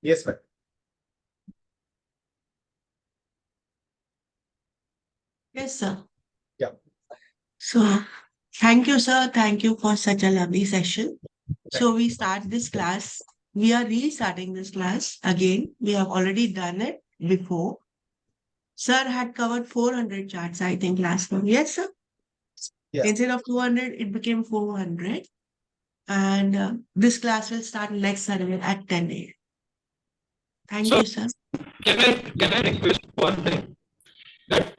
Yes, ma'am. Yes, sir. Yeah. So, thank you, sir. Thank you for such a lovely session. So, we start this class. We are restarting this class again. We have already done it before. Sir had covered 400 charts, I think, last time. Yes, sir? Yeah. Instead of 200, it became 400. And this class will start next Saturday at 10 a.m. Thank you, sir. Can I request one thing? That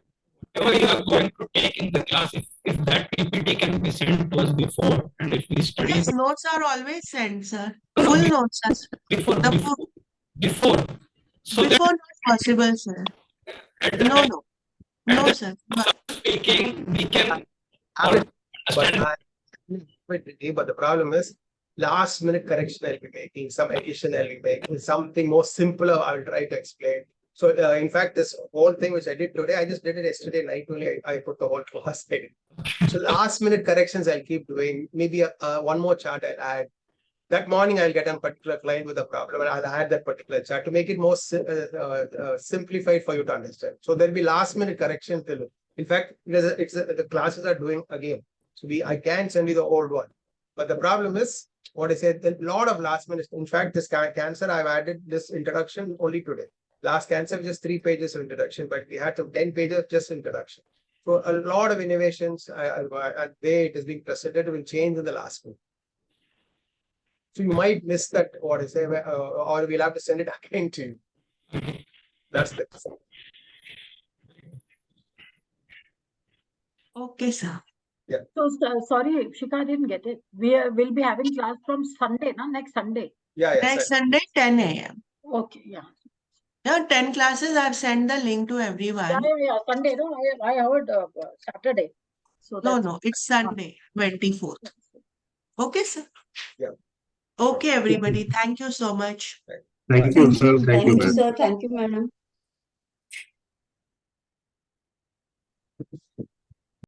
whatever you are going to take in the class, if that PPT can be sent to us before, and if we study Yes, notes are always sent, sir. No, Full no, notes, sir. before. So that Before not possible, sir. at the No, time no. No, sir. of speaking, we can Have it, understand. but the problem is last minute correction I'll be making, some addition I'll be making, something more simpler I'll try to explain. So in fact, this whole thing which I did today, I just did it yesterday night only. I put the whole class in. So last minute corrections I'll keep doing. Maybe one more chart I'll add. That morning I'll get a particular client with a problem, and I'll add that particular chart to make it more simplified for you to understand. So there'll be last minute correction till. In fact, the classes are doing again. So I can send you the old one. But the problem is, what I said, a lot of last minute. In fact, this cancer, I've added this introduction only today. Last cancer was just 3 pages of introduction, but we had some 10 pages just introduction. So a lot of innovations and the way it is being presented will change in the last minute. So you might miss that, what I say, or we'll have to send it again to you. That's the Okay, sir. So, sorry, Shikha, I didn't get it. Will be having class from Sunday, na? Next Sunday. yeah. Next Sunday, 10 a.m. Okay, yeah. Yeah, 10 classes. I've sent the link to everyone. Yeah. Sunday, no? I heard Saturday. So No, that's no, it's Sunday, 24th. Okay, sir. Yeah. Okay, everybody. Thank you so much. Thank you, sir. Thank you, Thank you, ma'am. sir. Thank you, madam.